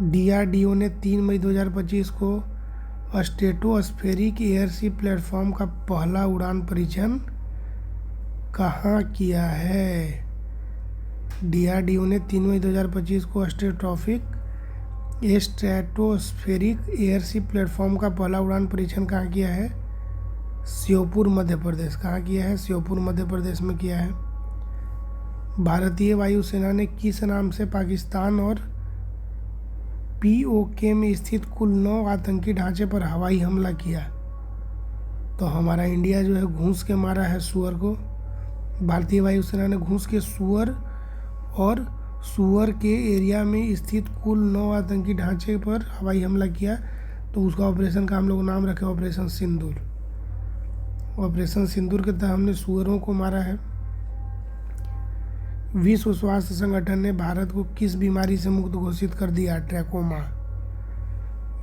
डीआरडीओ ने 3 मई 2025 को स्ट्रेटोस्फेरिक एयरशिप प्लेटफॉर्म का पहला उड़ान परीक्षण कहाँ किया है? डीआरडीओ ने 3 मई 2025 को स्ट्रेटोस्फेरिक एयरशिप प्लेटफॉर्म का पहला उड़ान परीक्षण कहाँ किया है? श्योपुर मध्य प्रदेश। कहाँ किया है? श्योपुर मध्य प्रदेश में किया है। भारतीय वायुसेना ने किस नाम से पाकिस्तान और पीओके में स्थित कुल 9 आतंकी ढांचे पर हवाई हमला किया? तो हमारा इंडिया जो है घूस के मारा है सुअर को। भारतीय वायुसेना ने घूस के सुअर और सुअर के एरिया में स्थित कुल 9 आतंकी ढांचे पर हवाई हमला किया। तो उसका ऑपरेशन का हम लोग नाम रखे ऑपरेशन सिंदूर। ऑपरेशन सिंदूर के तहत हमने सुअरों को मारा है। विश्व स्वास्थ्य संगठन ने भारत को किस बीमारी से मुक्त घोषित कर दिया? ट्रैकोमा।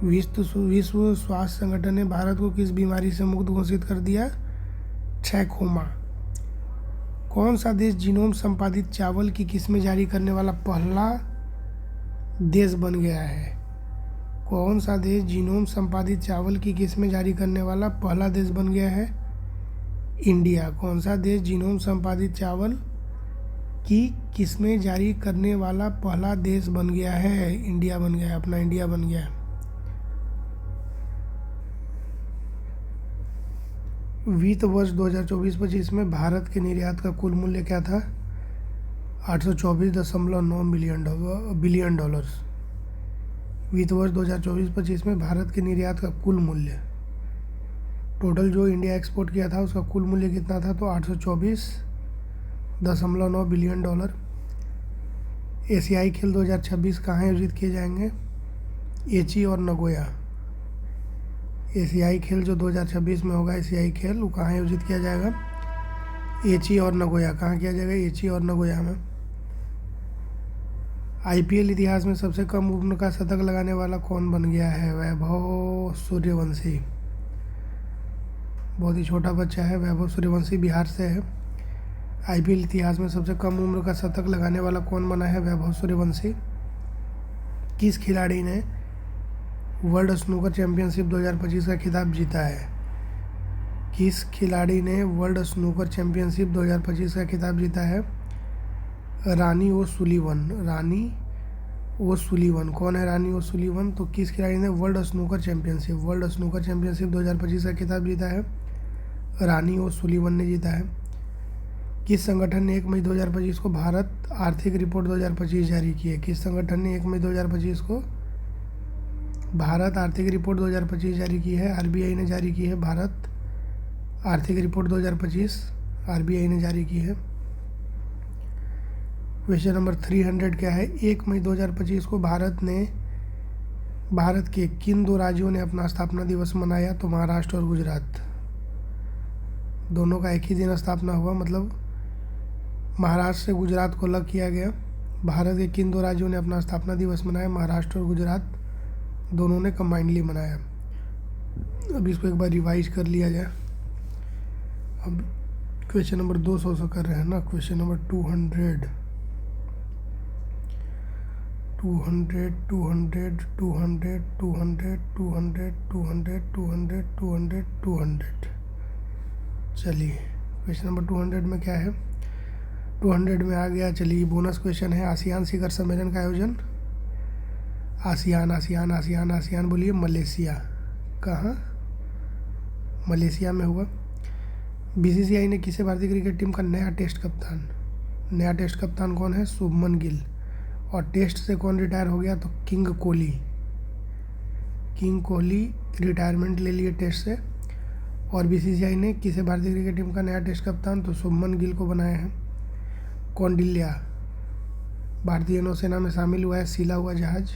विश्व स्वास्थ्य संगठन ने भारत को किस बीमारी से मुक्त घोषित कर दिया? ट्रैकोमा। कौन सा देश जीनोम संपादित चावल की किस्में जारी करने वाला पहला देश बन गया है? कौन सा देश जीनोम संपादित चावल की किस्में जारी करने वाला पहला देश बन गया है? इंडिया। कौन सा देश जीनोम संपादित चावल की किस्में जारी करने वाला पहला देश बन गया है? इंडिया बन गया है। अपना इंडिया बन गया है। वित्त वर्ष 2024-25 में भारत के निर्यात का कुल मूल्य क्या था? 824.9 बिलियन डॉलर्स। वित्त वर्ष 2024-25 में भारत के निर्यात का कुल मूल्य, टोटल जो इंडिया एक्सपोर्ट किया था उसका कुल मूल्य कितना था? तो 824.9 बिलियन डॉलर। एशियाई खेल 2026 कहाँ आयोजित किए जाएंगे? एची और नगोया। एशियाई खेल जो 2026 में होगा एशियाई खेल, वो कहाँ आयोजित किया जाएगा? एची और नगोया। कहाँ किया जाएगा? एची और नगोया में। आईपीएल इतिहास में सबसे कम उम्र का शतक लगाने वाला कौन बन गया है? वैभव सूर्यवंशी। बहुत ही छोटा बच्चा है वैभव सूर्यवंशी, बिहार से है। आईपीएल इतिहास में सबसे कम उम्र का शतक लगाने वाला कौन बना है? वैभव सूर्यवंशी। किस खिलाड़ी ने वर्ल्ड स्नूकर चैंपियनशिप 2025 का खिताब जीता है? किस खिलाड़ी ने वर्ल्ड स्नूकर चैंपियनशिप 2025 का खिताब जीता है? रानी ओसुलिवन। कौन है रानी ओसुलिवन? तो किस खिलाड़ी ने वर्ल्ड स्नूकर चैंपियनशिप 2025 का खिताब जीता है? रानी ओ सुलीवन ने जीता है। किस संगठन ने 1 मई 2025 को भारत आर्थिक रिपोर्ट 2025 जारी की है? किस संगठन ने 1 मई 2025 को भारत आर्थिक रिपोर्ट 2025 जारी की है? आरबीआई ने जारी की है भारत आर्थिक रिपोर्ट 2025, आरबीआई ने जारी की है। क्वेश्चन नंबर 300 क्या है? 1 मई 2025 को भारत के किन दो राज्यों ने अपना स्थापना दिवस मनाया? तो महाराष्ट्र और गुजरात, दोनों का एक ही दिन स्थापना हुआ, मतलब महाराष्ट्र से गुजरात को अलग किया गया। भारत के किन दो राज्यों ने अपना स्थापना दिवस मनाया? महाराष्ट्र और गुजरात, दोनों ने कंबाइंडली मनाया। अब इसको एक बार रिवाइज कर लिया जाए। अब क्वेश्चन नंबर 200 से कर रहे हैं ना। Question number 200 200 200 200 200 200 200 200 200 200। चलिए क्वेश्चन नंबर 200 में क्या है? 200 में आ गया। चलिए बोनस क्वेश्चन है। आसियान शिखर सम्मेलन का आयोजन, आसियान आसियान आसियान आसियान बोलिए, मलेशिया। कहाँ? मलेशिया में हुआ। बीसीसीआई ने किसे भारतीय क्रिकेट टीम का नया टेस्ट कप्तान कौन है? शुभमन गिल। और टेस्ट से कौन रिटायर हो गया? तो किंग कोहली रिटायरमेंट ले लिए टेस्ट से। और बीसीसीआई ने किसे भारतीय क्रिकेट टीम का नया टेस्ट कप्तान? तो शुभमन गिल को बनाया है। कौंडिल्या भारतीय नौसेना में शामिल हुआ है, सिला हुआ जहाज,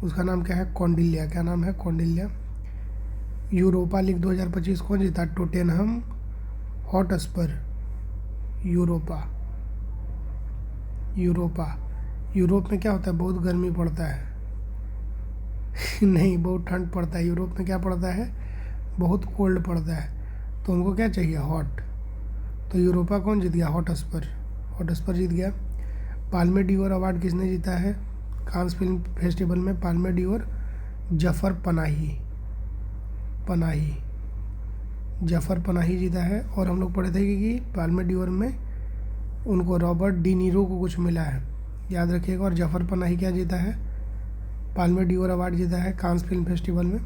उसका नाम क्या है? कौंडिल्या। क्या नाम है? कौंडिल्या। यूरोपा लीग 2025 कौन जीता? Tottenham Hotspur. यूरोप में क्या होता है? बहुत गर्मी पड़ता है नहीं, बहुत ठंड पड़ता है। यूरोप में क्या पड़ता है? बहुत कोल्ड पड़ता है। तो उनको क्या चाहिए? हॉट। तो यूरोपा कौन जीत गया? हॉटस्पर जीत गया। पाल्मे डियोर अवार्ड किसने जीता है? कांस फिल्म फेस्टिवल में पाल्मे डियोर जफर पनाही जीता है। और हम लोग पढ़े थे कि पाल्मे डियोर में उनको रॉबर्ट डी नीरो को कुछ मिला है, याद रखिएगा। और जफर पनाही क्या जीता है? पाल्मे डियोर अवार्ड जीता है कांस फिल्म फेस्टिवल में।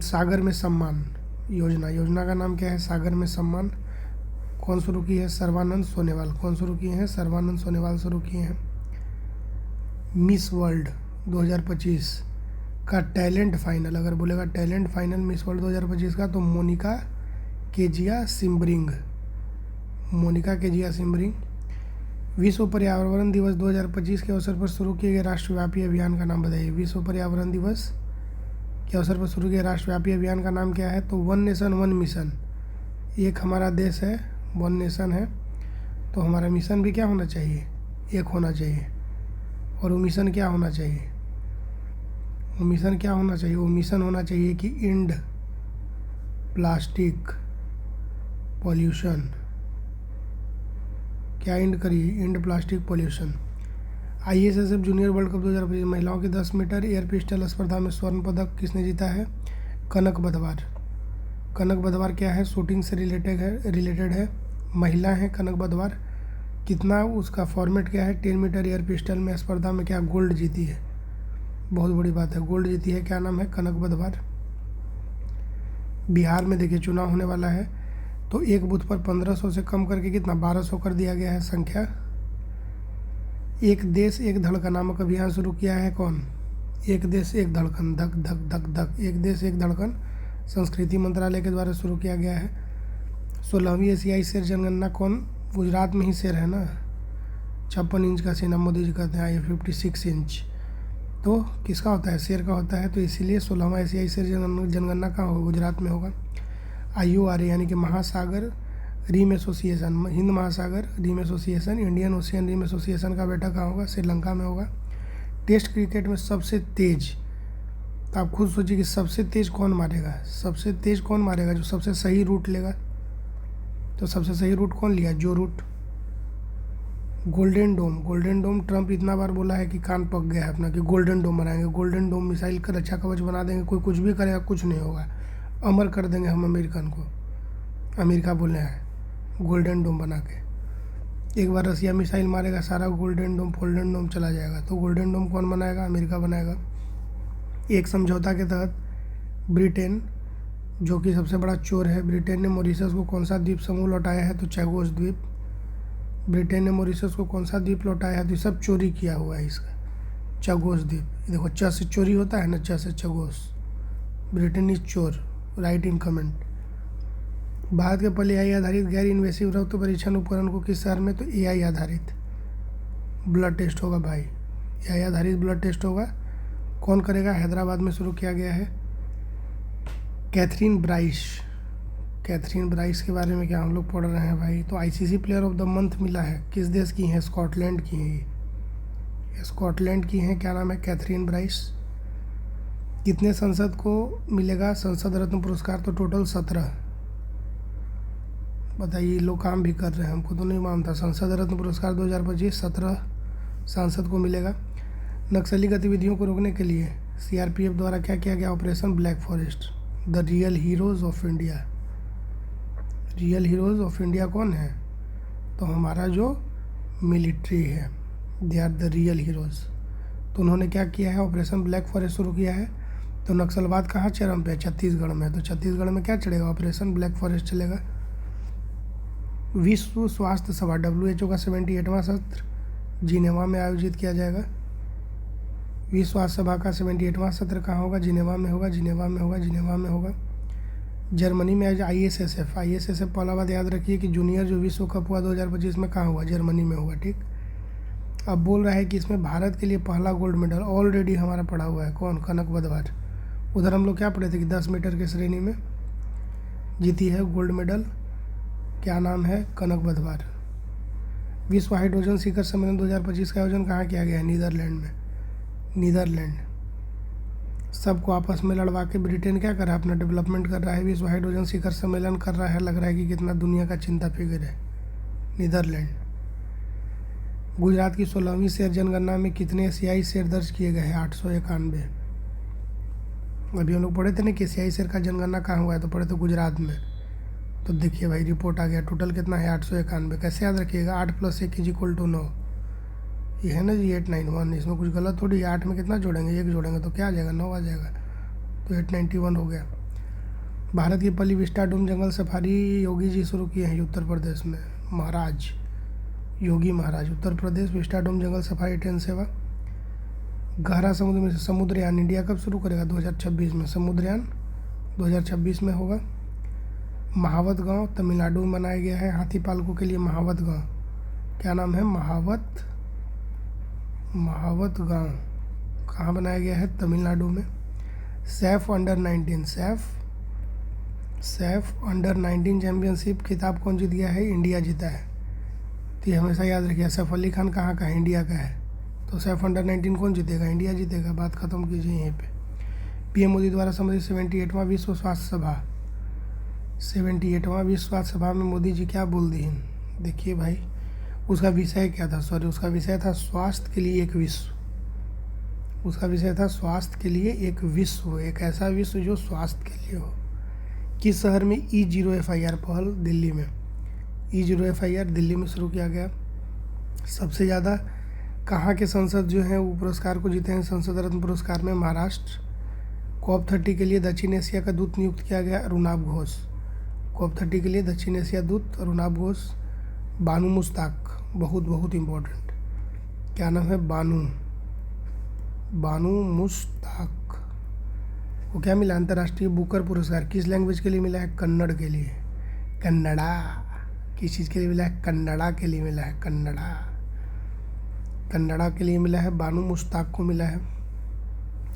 सागर में सम्मान योजना का नाम क्या है? सागर में सम्मान। कौन शुरू की है? सर्बानंद सोनेवाल। कौन शुरू किए हैं? सर्बानंद सोनेवाल शुरू किए हैं। मिस वर्ल्ड 2025 का टैलेंट फाइनल, अगर बोलेगा टैलेंट फाइनल मिस वर्ल्ड 2025 का, तो मोनिका केजिया सिमरिंग। विश्व पर्यावरण दिवस 2025 के अवसर पर शुरू किए गए राष्ट्रव्यापी अभियान का नाम बताइए। विश्व पर्यावरण दिवस के अवसर पर शुरू किए राष्ट्रव्यापी अभियान का नाम क्या है? तो वन नेशन वन मिशन। एक हमारा देश है, वन नेशन है, तो हमारा मिशन भी क्या होना चाहिए? एक होना चाहिए। और वो मिशन क्या होना चाहिए? वो मिशन होना चाहिए कि एंड प्लास्टिक पॉल्यूशन। क्या एंड करिए? And plastic pollution. ISSF junior world cup 2025 महिलाओं की 10 मीटर एयर पिस्टल स्पर्धा में स्वर्ण पदक किसने जीता है? कनक बदवार क्या है? शूटिंग से रिलेटेड है, महिला है कनक बदवार। कितना उसका फॉर्मेट क्या है? 10 मीटर एयर पिस्टल में स्पर्धा में क्या गोल्ड जीती है? बहुत बड़ी बात है, गोल्ड जीती है। क्या नाम है? कनक बदवार। बिहार में देखिए चुनाव होने वाला है, तो एक बूथ पर 1500 से कम करके कितना 1200 कर दिया गया है संख्या। एक देश एक धड़कन नामक अभियान शुरू किया है कौन? एक देश एक धड़कन, धक धक धक धक, एक देश एक धड़कन संस्कृति मंत्रालय के द्वारा शुरू किया गया है। 16वीं एशियाई शेर जनगणना कौन? गुजरात में ही शेर है ना। 56 इंच का सेना मोदी जी कहते हैं, ये 56 इंच तो किसका होता है? शेर का होता है। तो इसीलिए 16वां एशियाई शेर जनगणना कहाँ होगा? गुजरात में होगा। IORA यानी कि महासागर रिम एसोसिएशन, हिंद महासागर Rim Association, Indian Ocean Rim Association का बैठक कहाँ होगा? श्रीलंका में होगा। टेस्ट क्रिकेट में सबसे तेज, तो आप खुद सोचिए कि सबसे तेज़ कौन मारेगा? जो सबसे सही रूट लेगा। तो सबसे सही रूट कौन लिया? जो रूट गोल्डन डोम ट्रम्प इतना बार बोला है कि कान पक गया है अपना कि गोल्डन डोम बनाएंगे। गोल्डन डोम मिसाइल का रक्षा कवच बना देंगे, कोई कुछ भी करेगा कुछ नहीं होगा, अमर कर देंगे हम अमेरिकन को। अमेरिका बोले हैं गोल्डन डोम बना के। एक बार रसिया मिसाइल मारेगा, सारा गोल्डन डोम चला जाएगा। तो गोल्डन डोम कौन बनाएगा? अमेरिका बनाएगा। एक समझौता के तहत ब्रिटेन जो कि सबसे बड़ा चोर है। ब्रिटेन ने मॉरिशस को कौन सा द्वीप समूह लौटाया है? तो चैगोस द्वीप। ब्रिटेन ने मॉरिशस को कौन सा द्वीप लौटाया है? तो सब चोरी किया हुआ है इसका, चगोस द्वीप। देखो च से चोरी होता है ना, च से चगोस। ब्रिटेन इज चोर, राइट इन कमेंट। भारत के पहले AI आधारित गैर इन्वेसिव रक्त परीक्षण उपकरण को किस शहर में? तो AI आधारित ब्लड टेस्ट होगा भाई, AI आधारित ब्लड टेस्ट होगा। कौन करेगा? हैदराबाद में शुरू किया गया है। Catherine Bryce. कैथरीन ब्राइस के बारे में क्या हम लोग पढ़ रहे हैं भाई? तो ICC player of the month मिला है। किस देश की हैं? स्कॉटलैंड की हैं ये स्कॉटलैंड की हैं। क्या नाम है? Catherine Brice. कितने संसद को मिलेगा संसद रत्न पुरस्कार? तो टोटल 17। बताइए, लोग काम भी कर रहे हैं, हमको तो नहीं मानता। संसद रत्न पुरस्कार 2025 17 सांसद को मिलेगा। नक्सली गतिविधियों को रोकने के लिए CRPF द्वारा क्या किया गया? Operation Black Forest. The real heroes of India. Real heroes of India कौन है? तो हमारा जो मिलिट्री है, they are the real heroes. तो उन्होंने क्या किया है? ऑपरेशन ब्लैक फॉरेस्ट शुरू किया है। तो नक्सलवाद कहाँ चरम पे है? छत्तीसगढ़ में। तो छत्तीसगढ़ में क्या चलेगा? ऑपरेशन ब्लैक फॉरेस्ट चलेगा। विश्व स्वास्थ्य सभा WHO का 78वां सत्र जिनेवा में आयोजित किया जाएगा। विश्व स्वास्थ्य सभा का 78वां सत्र कहाँ होगा? जिनेवा में होगा, जिनेवा में होगा, जिनेवा में होगा। जर्मनी में आज ISSF पहला बात याद रखिए कि जूनियर जो विश्व कप हुआ 2025 में कहाँ हुआ? जर्मनी में हुआ। ठीक, अब बोल रहा है कि इसमें भारत के लिए पहला गोल्ड मेडल ऑलरेडी हमारा पड़ा हुआ है। कौन? कनक बदवार। उधर हम लोग क्या पढ़े थे कि 10 मीटर के श्रेणी में जीती है गोल्ड मेडल। क्या नाम है? कनक बदवार। विश्व हाइड्रोजन शिखर सम्मेलन 2025 का आयोजन कहाँ किया गया है? नीदरलैंड में। नीदरलैंड। सबको आपस में लड़वा के ब्रिटेन क्या कर रहा है? अपना डेवलपमेंट कर रहा है। विश्व हाइड्रोजन शिखर सम्मेलन कर रहा है, लग रहा है कि कितना दुनिया का चिंता फिक्र है। नीदरलैंड। गुजरात की 16वीं शेर जनगणना में कितने एशियाई शेर दर्ज किए गए हैं? 891। अभी हम लोग पढ़े थे ना कि एशियाई शेर का जनगणना कहाँ हुआ है? तो पढ़े थे गुजरात में। तो देखिए भाई, रिपोर्ट आ गया। टोटल कितना है? 891। कैसे याद रखिएगा? 8 + 1 = 9। ये है ना जी 891। इसमें कुछ गलत थोड़ी। 8 में कितना जोड़ेंगे? 1 जोड़ेंगे तो क्या आ जाएगा? 9 आ जाएगा। तो 891 हो गया। भारत की पहली विस्टा डूम जंगल सफारी योगी जी शुरू किए हैं उत्तर प्रदेश में। महाराज योगी महाराज। उत्तर प्रदेश विस्टा डूम जंगल सफारी ट्रेन सेवा। गहरा समुद्र में से समुद्रयान इंडिया कब शुरू करेगा? 2026 में। समुद्रयान 2026 में होगा। महावत गांव तमिलनाडु में बनाया गया है हाथी पालकों के लिए। महावत गांव, क्या नाम है? महावत गांव कहाँ बनाया गया है? तमिलनाडु में। Saif under-19 Saif under-19 championship खिताब कौन जीत गया है? इंडिया जीता है। तो ये हमेशा याद रखिए। सैफ अली खान कहाँ का है? इंडिया का है। तो सैफ अंडर-19 कौन जीतेगा? इंडिया जीतेगा। बात खत्म कीजिए यहीं पे। PM मोदी द्वारा संबोधित 78वां विश्व स्वास्थ्य सभा। 78वां विश्व स्वास्थ्य सभा में मोदी जी क्या बोल दिए? देखिए भाई, उसका विषय क्या था? उसका विषय था स्वास्थ्य के लिए एक विश्व। उसका विषय था स्वास्थ्य के लिए एक विश्व, एक ऐसा विश्व जो स्वास्थ्य के लिए हो। किस शहर में E0 FIR पहल? दिल्ली में। E0 FIR दिल्ली में शुरू किया गया। सबसे ज़्यादा कहाँ के संसद जो हैं वो पुरस्कार को जीते हैं? संसद रत्न पुरस्कार में महाराष्ट्र। COP30 के लिए दक्षिण एशिया का दूत नियुक्त किया गया अरुणाब घोष। COP30 के लिए दक्षिण एशिया दूत अरुणाब घोष। बानू मुश्ताक, बहुत इम्पोर्टेंट। क्या नाम है? बानू मुश्ताक को क्या मिला? अंतर्राष्ट्रीय बुकर पुरस्कार। किस लैंग्वेज के लिए मिला है? कन्नड़ के लिए। कन्नड़ा। किस चीज़ के लिए मिला है? कन्नड़ा के लिए मिला है। कन्नड़ा के लिए मिला है। बानू मुश्ताक को मिला है।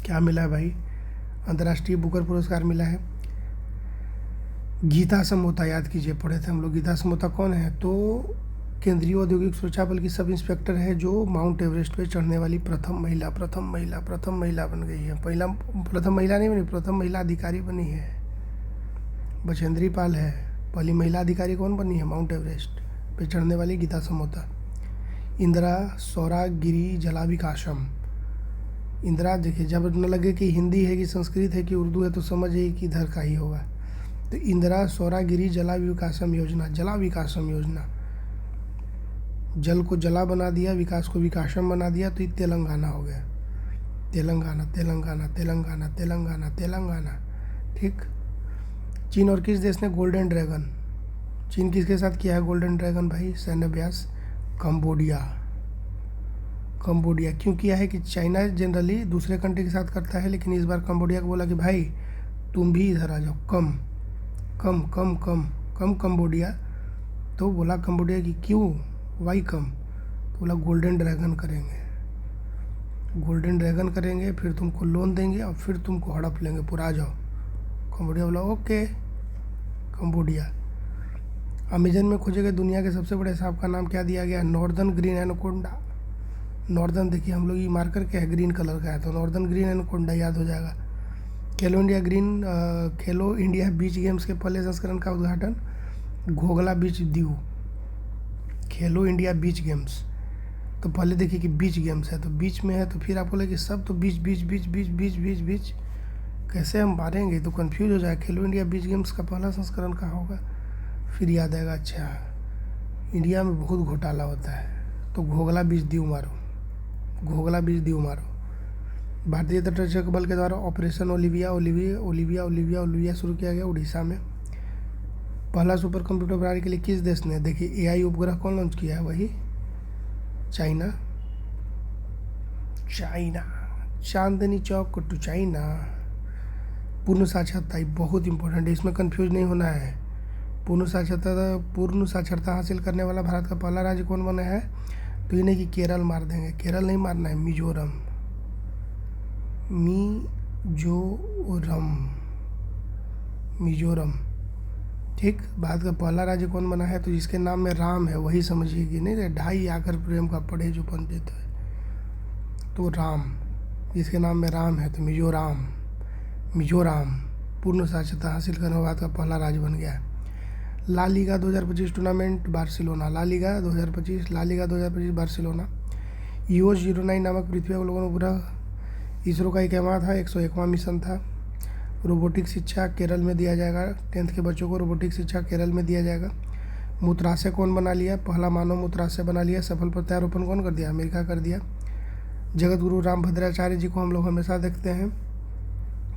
क्या मिला है भाई? अंतर्राष्ट्रीय बुकर पुरस्कार मिला है। गीता समोता, याद कीजिए, पढ़े थे हम लोग। गीता समोता कौन है? तो केंद्रीय औद्योगिक सुरक्षा बल की सब इंस्पेक्टर है, जो माउंट एवरेस्ट पे चढ़ने वाली प्रथम महिला बन गई है। प्रथम महिला नहीं बनी, प्रथम महिला अधिकारी बनी है। बचेंद्री पाल है। पहली महिला अधिकारी कौन बनी है? माउंट एवरेस्ट पे चढ़ने वाली गीता समोता। इंदिरा सौरागिरी जलाविकासम। इंदिरा, देखिए, जब न लगे कि हिंदी है कि संस्कृत है कि उर्दू है तो समझिए कि इधर का ही होगा। तो इंदिरा सौरागिरी जलाविकासम योजना। जलाविकासम योजना, जल को जला बना दिया, विकास को विकासम बना दिया, तो ये तेलंगाना हो गया। तेलंगाना। ठीक। चीन और किस देश ने गोल्डन ड्रैगन, चीन किसके साथ किया है गोल्डन ड्रैगन भाई सैन्य अभ्यास? कंबोडिया। कंबोडिया क्यों किया है कि चाइना जनरली दूसरे कंट्री के साथ करता है, लेकिन इस बार कंबोडिया को बोला कि भाई तुम भी इधर आ जाओ, कम कम कम कम कम कंबोडिया। तो बोला कंबोडिया कि क्यों, वाई कम? तो बोला गोल्डन ड्रैगन करेंगे, गोल्डन ड्रैगन करेंगे, फिर तुमको लोन देंगे और फिर तुमको हड़प लेंगे, पूरा आ जाओ। कंबोडिया बोला ओके। कंबोडिया। अमेजन में खोजे गए दुनिया के सबसे बड़े सांप का नाम क्या दिया गया? Northern green anaconda. नॉर्दर्न देखिए हम लोग ये मार्कर क्या है, ग्रीन कलर का है, तो नॉर्दर्न ग्रीन एनाकोंडा याद हो जाएगा। खेलो इंडिया बीच गेम्स के पहले संस्करण का उद्घाटन घोघला बीच दीव। खेलो इंडिया बीच गेम्स, तो पहले देखिए कि बीच गेम्स है, तो बीच में है, तो फिर आपको लगे सब तो बीच बीच बीच बीच बीच बीच बीच कैसे हम मारेंगे, तो कंफ्यूज हो जाए। खेलो इंडिया बीच गेम्स का पहला संस्करण कहाँ होगा? फिर याद आएगा अच्छा इंडिया में बहुत घोटाला होता है, तो घोघला बीच दीव मारो, घोघला बीच दीव मारो। भारतीय तटरक्षक बल के द्वारा ऑपरेशन ओलिविया शुरू किया गया उड़ीसा में। पहला सुपर कंप्यूटर बनाने के लिए किस देश ने, देखिए एआई उपग्रह कौन लॉन्च किया है? वही China. Chandni Chowk to China. पूर्ण साक्षरता बहुत इंपॉर्टेंट है, इसमें कंफ्यूज नहीं होना है। पूर्ण साक्षरता हासिल करने वाला भारत का पहला राज्य कौन बना है? तो ये नहीं कि केरल मार देंगे, केरल नहीं मारना है, मिजोरम। मिजोरम ठीक। भारत का पहला राज्य कौन बना है? तो जिसके नाम में राम है वही समझिए कि नहीं, ढाई आकर प्रेम का पढ़े जो पंडित है, तो राम, जिसके नाम में राम है, तो मिजोरम पूर्ण साक्षरता हासिल करने के बाद का पहला राज्य बन गया है। La Liga 2025 tournament Barcelona. La Liga 2025 Barcelona. EOS-09 नामक पृथ्वी अवलोकन उपग्रह इसरो का 1वां था, 101वां मिशन था। रोबोटिक शिक्षा केरल में दिया जाएगा, 10th के बच्चों को रोबोटिक शिक्षा केरल में दिया जाएगा। मूत्राशय कौन बना लिया? पहला मानव मूत्राशय बना लिया। सफल प्रत्यारोपण कौन कर दिया? अमेरिका कर दिया। जगत गुरु रामभद्राचार्य जी को हम लोग हमेशा देखते हैं,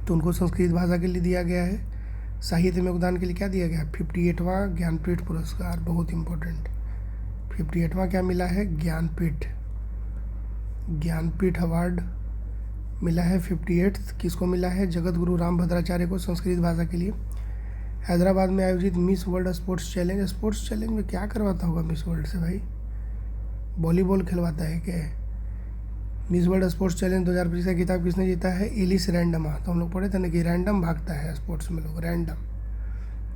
तो उनको संस्कृत भाषा के लिए दिया गया है। साहित्य में योगदान के लिए क्या दिया गया? 58वां ज्ञानपीठ पुरस्कार, बहुत इंपॉर्टेंट। 58वां क्या मिला है? ज्ञानपीठ अवार्ड मिला है। 58th किसको मिला है? जगत गुरु रामभद्राचार्य को, संस्कृत भाषा के लिए। हैदराबाद में आयोजित मिस वर्ल्ड स्पोर्ट्स चैलेंज में क्या करवाता होगा मिस वर्ल्ड से भाई? वॉलीबॉल खिलवाता है क्या? मिस वर्ल्ड स्पोर्ट्स चैलेंज 2025 का खिताब किसने जीता है? एलिस रैंडमा। तो हम लोग पढ़े थे ना कि रैंडम भागता है स्पोर्ट्स में लोग, रैंडम,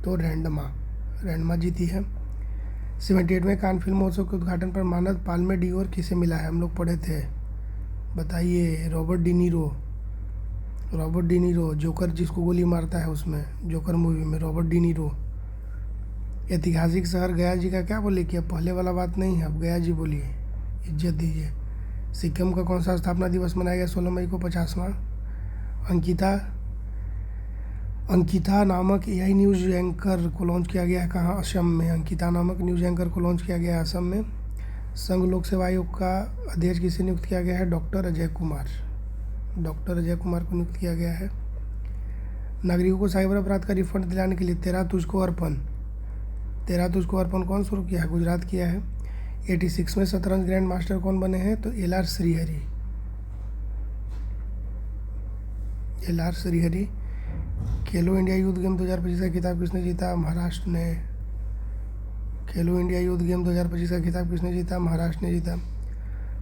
तो रैंडमा जीती है। 78वें कान फिल्म महोत्सव के उद्घाटन पर मानद पाल्मे डिओर किसे मिला है? हम लोग पढ़े थे, बताइए। रॉबर्ट डिनीरो, जोकर जिसको गोली मारता है उसमें, जोकर मूवी में रॉबर्ट डिनीरो। ऐतिहासिक शहर गया जी का क्या बोले कि अब पहले वाला बात नहीं है, अब गया जी बोलिए, इज्जत दीजिए। सिक्किम का कौन सा स्थापना दिवस मनाया गया 16 मई को? 50वां। अंकिता नामक एआई न्यूज़ एंकर को लॉन्च किया गया है कहाँ? असम में। अंकिता नामक न्यूज़ एंकर को लॉन्च किया गया है असम में। संघ लोक सेवा आयोग का अध्यक्ष किसे नियुक्त किया गया है? डॉक्टर अजय कुमार को नियुक्त किया गया है। नागरिकों को साइबर अपराध का रिफंड दिलाने के लिए तेरा तुझको अर्पण कौन शुरू किया है? गुजरात किया है। 86 में शतरंज ग्रैंड मास्टर कौन बने हैं? तो LR श्रीहरि। खेलो इंडिया यूथ गेम 2025 का खिताब किसने जीता? महाराष्ट्र ने। खेलो इंडिया यूथ गेम 2025 का खिताब किसने जीता? महाराष्ट्र ने जीता।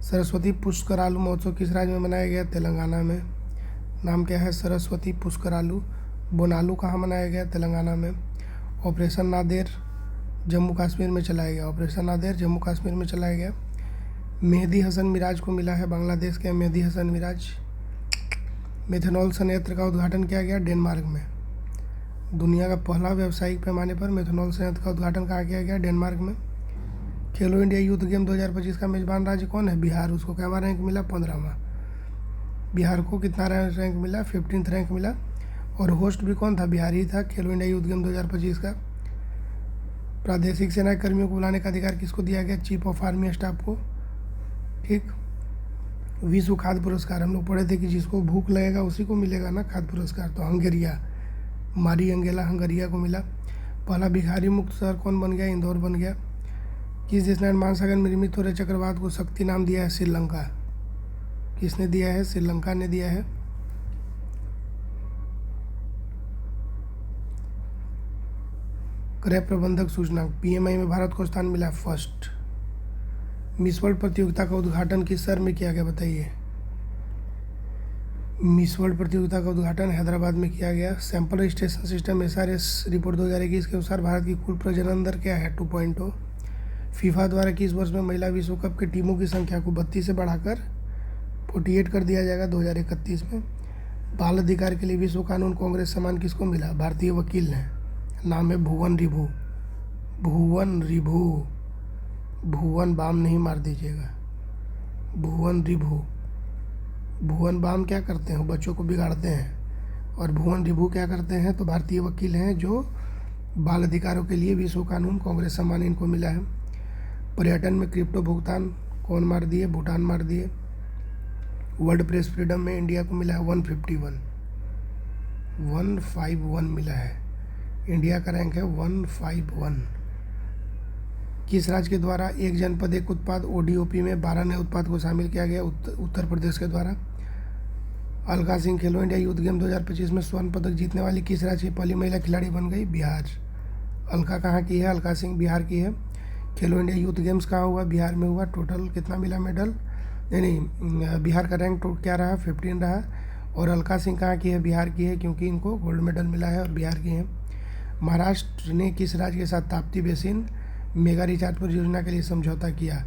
सरस्वती पुष्करालू महोत्सव किस राज्य में मनाया गया? तेलंगाना में। नाम क्या है? सरस्वती पुष्करालू। बोनालू कहाँ मनाया गया? तेलंगाना में। ऑपरेशन नादेर जम्मू कश्मीर में चलाया गया। मेहदी हसन मिराज को मिला है बांग्लादेश के मेहदी हसन मिराज। मेथनॉल संयंत्र का उद्घाटन किया गया डेनमार्क में। दुनिया का पहला व्यावसायिक पैमाने पर मेथनॉल संयंत्र का उद्घाटन कहाँ किया गया? डेनमार्क में। खेलो इंडिया यूथ गेम 2025 का मेजबान राज्य कौन है? बिहार। उसको क्या रैंक मिला? 15वां। बिहार को कितना रैंक मिला? 15th रैंक मिला। और होस्ट भी कौन था? बिहार ही था। खेलो इंडिया यूथ गेम 2025 का। प्रादेशिक सेना कर्मियों को बुलाने का अधिकार किसको दिया गया? चीफ ऑफ आर्मी स्टाफ को। ठीक। विश्व खाद्य पुरस्कार हम लोग पढ़े थे कि जिसको भूख लगेगा उसी को मिलेगा ना खाद्य पुरस्कार, तो हंगेरिया मारी अंगेला हंगरिया को मिला। पहला भिखारी मुक्त शहर कौन बन गया? इंदौर बन गया। किस देश ने महासागर में निर्मित हो रहे चक्रवात को शक्ति नाम दिया है? श्रीलंका। किसने दिया है? श्रीलंका ने दिया है। क्रय प्रबंधक सूचनांक पीएमआई में भारत को स्थान मिला फर्स्ट। मिस वर्ल्ड प्रतियोगिता का उद्घाटन किस शहर में किया गया बताइए? मिस वर्ल्ड प्रतियोगिता का उद्घाटन हैदराबाद में किया गया। Sample registration system SRS report 2021 के अनुसार भारत की कुल प्रजनन दर क्या है? 2.0। फीफा द्वारा किस वर्ष में महिला विश्व कप के टीमों की संख्या को 32 से बढ़ाकर 48 कर दिया जाएगा? 2031 में। बाल अधिकार के लिए विश्व कानून कांग्रेस सम्मान किसको मिला? भारतीय वकील ने। नाम है भुवन रिभु। भुवन रिभु, भुवन बाम नहीं मार दीजिएगा, भुवन रिभु। भुवन बाम क्या करते हैं? बच्चों को बिगाड़ते हैं। और भुवन रिभु क्या करते हैं? तो भारतीय वकील हैं जो बाल अधिकारों के लिए विश्व कानून कांग्रेस सम्मान इनको मिला है। पर्यटन में क्रिप्टो भुगतान कौन मार दिए? भूटान मार दिए। वर्ल्ड प्रेस फ्रीडम में इंडिया को मिला है 151 मिला है। इंडिया का रैंक है 151। किस राज्य के द्वारा एक जनपद एक उत्पाद ODOP में 12 नए उत्पाद को शामिल किया गया? उत्तर प्रदेश के द्वारा। अलका सिंह खेलो इंडिया यूथ गेम 2025 में स्वर्ण पदक जीतने वाली किस राज्य की पहली महिला खिलाड़ी बन गई? बिहार। अलका कहाँ की है? अलका सिंह बिहार की है। खेलो इंडिया यूथ गेम्स कहाँ हुआ? बिहार में हुआ। टोटल कितना मिला मेडल? नहीं, बिहार का रैंक क्या रहा? 15 रहा। और अलका सिंह कहाँ की है? बिहार की है, क्योंकि इनको गोल्ड मेडल मिला है और बिहार की है। महाराष्ट्र ने किस राज्य के साथ ताप्ती बेसिन मेगा रिचार्ज परियोजना के लिए समझौता किया?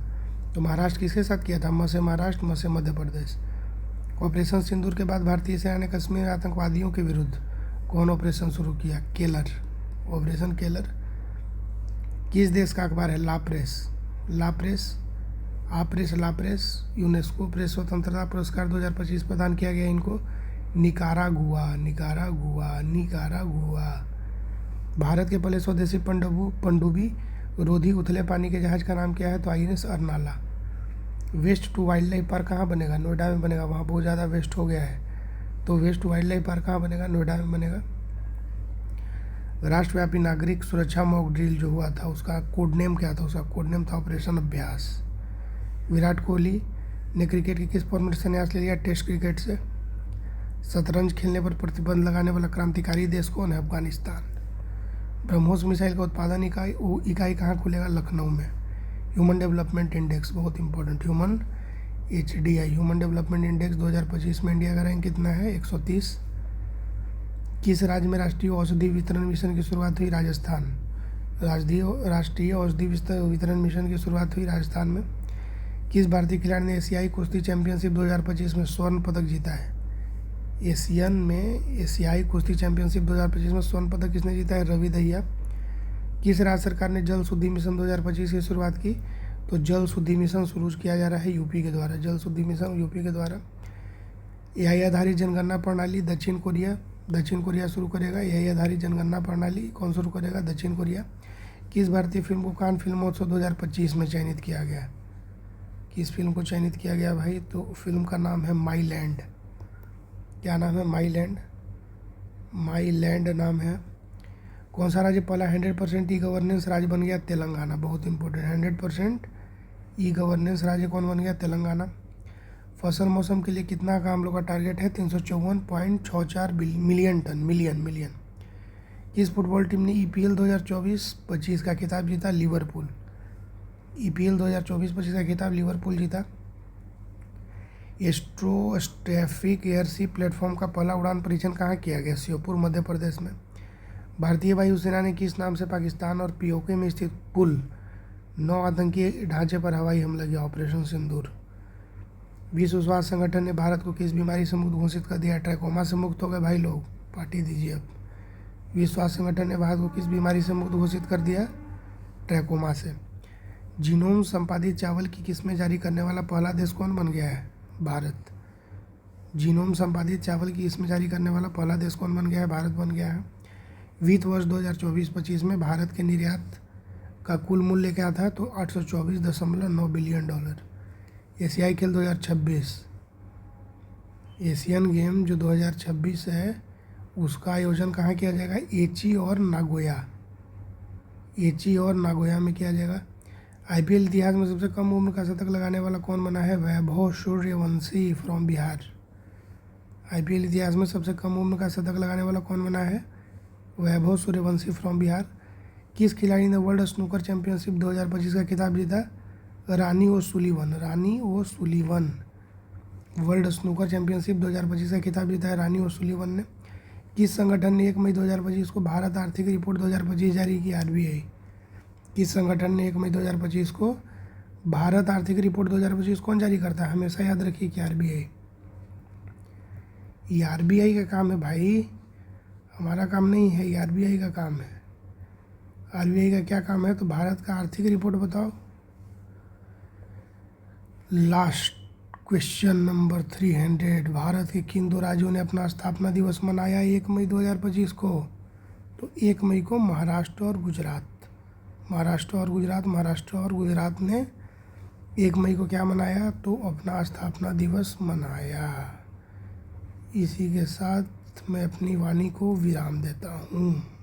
तो महाराष्ट्र किसके साथ किया था? म से महाराष्ट्र, म से मध्य प्रदेश। ऑपरेशन सिंदूर के बाद भारतीय सेना ने कश्मीर आतंकवादियों के विरुद्ध कौन ऑपरेशन शुरू किया? Keller, operation Keller. किस देश का अखबार है? ला प्रेस। ला प्रेस, ला प्रेस। यूनेस्को प्रेस स्वतंत्रता पुरस्कार 2025 प्रदान किया गया इनको। निकारागुआ। भारत के पहले स्वदेशी पनडुब्बी रोधी उथले पानी के जहाज का नाम क्या है? तो INS Arnala. Waste to wildlife park कहाँ बनेगा? नोएडा में बनेगा। वहाँ बहुत ज़्यादा वेस्ट हो गया है, तो waste to wildlife park कहाँ बनेगा? नोएडा में बनेगा। राष्ट्रव्यापी नागरिक सुरक्षा मॉक ड्रिल जो हुआ था उसका कोड नेम क्या था? उसका कोड नेम था ऑपरेशन अभ्यास। विराट कोहली ने क्रिकेट के किस फॉर्मेट से संन्यास ले लिया? टेस्ट क्रिकेट से। शतरंज खेलने पर प्रतिबंध लगाने वाला क्रांतिकारी देश कौन है? अफगानिस्तान। ब्रह्मोस मिसाइल का उत्पादन इकाई कहाँ खुलेगा? लखनऊ में। ह्यूमन डेवलपमेंट इंडेक्स बहुत important, HDI human development index 2025 में इंडिया का रैंक कितना है? 130। किस राज्य में राष्ट्रीय औषधि वितरण मिशन की शुरुआत हुई? राजस्थान। राष्ट्रीय औषधि वितरण मिशन की शुरुआत हुई राजस्थान में। किस भारतीय खिलाड़ी ने एशियाई कुश्ती चैंपियनशिप 2025 में स्वर्ण पदक जीता है? एशियाई कुश्ती चैंपियनशिप 2025 में स्वर्ण पदक किसने जीता है? रवि दहिया। किस राज्य सरकार ने जल शुद्धि मिशन 2025 की शुरुआत की? तो जल शुद्धि मिशन शुरू किया जा रहा है यूपी के द्वारा। जल शुद्धि मिशन यूपी के द्वारा। AI आधारित जनगणना प्रणाली दक्षिण कोरिया शुरू करेगा। AI आधारित जनगणना प्रणाली कौन शुरू करेगा? दक्षिण कोरिया। किस भारतीय फिल्म को कान फिल्म महोत्सव 2025 में चयनित किया गया? किस फिल्म को चयनित किया गया भाई? तो फिल्म का नाम है माई लैंड। क्या नाम है? माई लैंड नाम है। कौन सा राज्य पहला 100% ई-गवर्नेंस राज्य बन गया? तेलंगाना। बहुत इंपॉर्टेंट, 100% ई-गवर्नेंस राज्य कौन बन गया? तेलंगाना। फसल मौसम के लिए कितना का हम लोग का टारगेट है? 354.64 मिलियन टन। मिलियन। किस फुटबॉल टीम ने EPL 2024-25 का खिताब जीता? लिवरपूल। EPL 2024-25 का खिताब लिवरपूल जीता। एस्ट्रोस्टैटिक एयरशिप प्लेटफॉर्म का पहला उड़ान परीक्षण कहाँ किया गया? श्योपुर, मध्य प्रदेश में। भारतीय वायुसेना ने किस नाम से पाकिस्तान और POK में स्थित कुल 9 आतंकी ढांचे पर हवाई हमला किया? ऑपरेशन सिंदूर। विश्व स्वास्थ्य संगठन ने भारत को किस बीमारी से मुक्त घोषित कर दिया? ट्रैकोमा से मुक्त हो गए भाई लोग, पार्टी दीजिए अब। विश्व स्वास्थ्य संगठन ने भारत को किस बीमारी से मुक्त घोषित कर दिया? ट्रैकोमा से। जीनोम संपादित चावल की किस्में जारी करने वाला पहला देश कौन बन गया है? भारत। जीनोम संपादित चावल की किस्में जारी करने वाला पहला देश कौन बन गया है? भारत बन गया है। वित्त वर्ष 2024-25 में भारत के निर्यात का कुल मूल्य क्या था? तो $824.9 बिलियन। एशियाई खेल 2026, एशियन गेम जो 2026 है उसका आयोजन कहाँ किया जाएगा? एची और नागोया में किया जाएगा। आईपीएल इतिहास में सबसे कम उम्र का शतक लगाने वाला कौन बना है? वैभव सूर्यवंशी फ्रॉम बिहार। आईपीएल इतिहास में सबसे कम उम्र का शतक लगाने वाला कौन बना है? वैभव सूर्यवंशी फ्रॉम बिहार। किस खिलाड़ी ने वर्ल्ड स्नूकर चैंपियनशिप 2025 का खिताब जीता? रानी ओसुलिवन। वर्ल्ड स्नूकर चैंपियनशिप 2025 का खिताब जीता है रानी ओसुलिवन ने। किस संगठन ने 1 मई 2025 को भारत आर्थिक रिपोर्ट 2025 जारी की? आरबीआई। किस संगठन ने 1 मई 2025 को भारत आर्थिक रिपोर्ट 2025 कौन जारी करता है? हमेशा याद रखिए कि आरबीआई। ये आरबीआई का काम है भाई, हमारा काम नहीं है, ये आरबीआई का काम है। आरबीआई का क्या काम है? तो भारत का आर्थिक रिपोर्ट बताओ। Last question number 300। भारत के किन दो राज्यों ने अपना स्थापना दिवस मनाया 1 मई 2025 को? तो 1 मई को महाराष्ट्र और गुजरात ने 1 मई को क्या मनाया? तो अपना स्थापना दिवस मनाया। इसी के साथ मैं अपनी वाणी को विराम देता हूँ।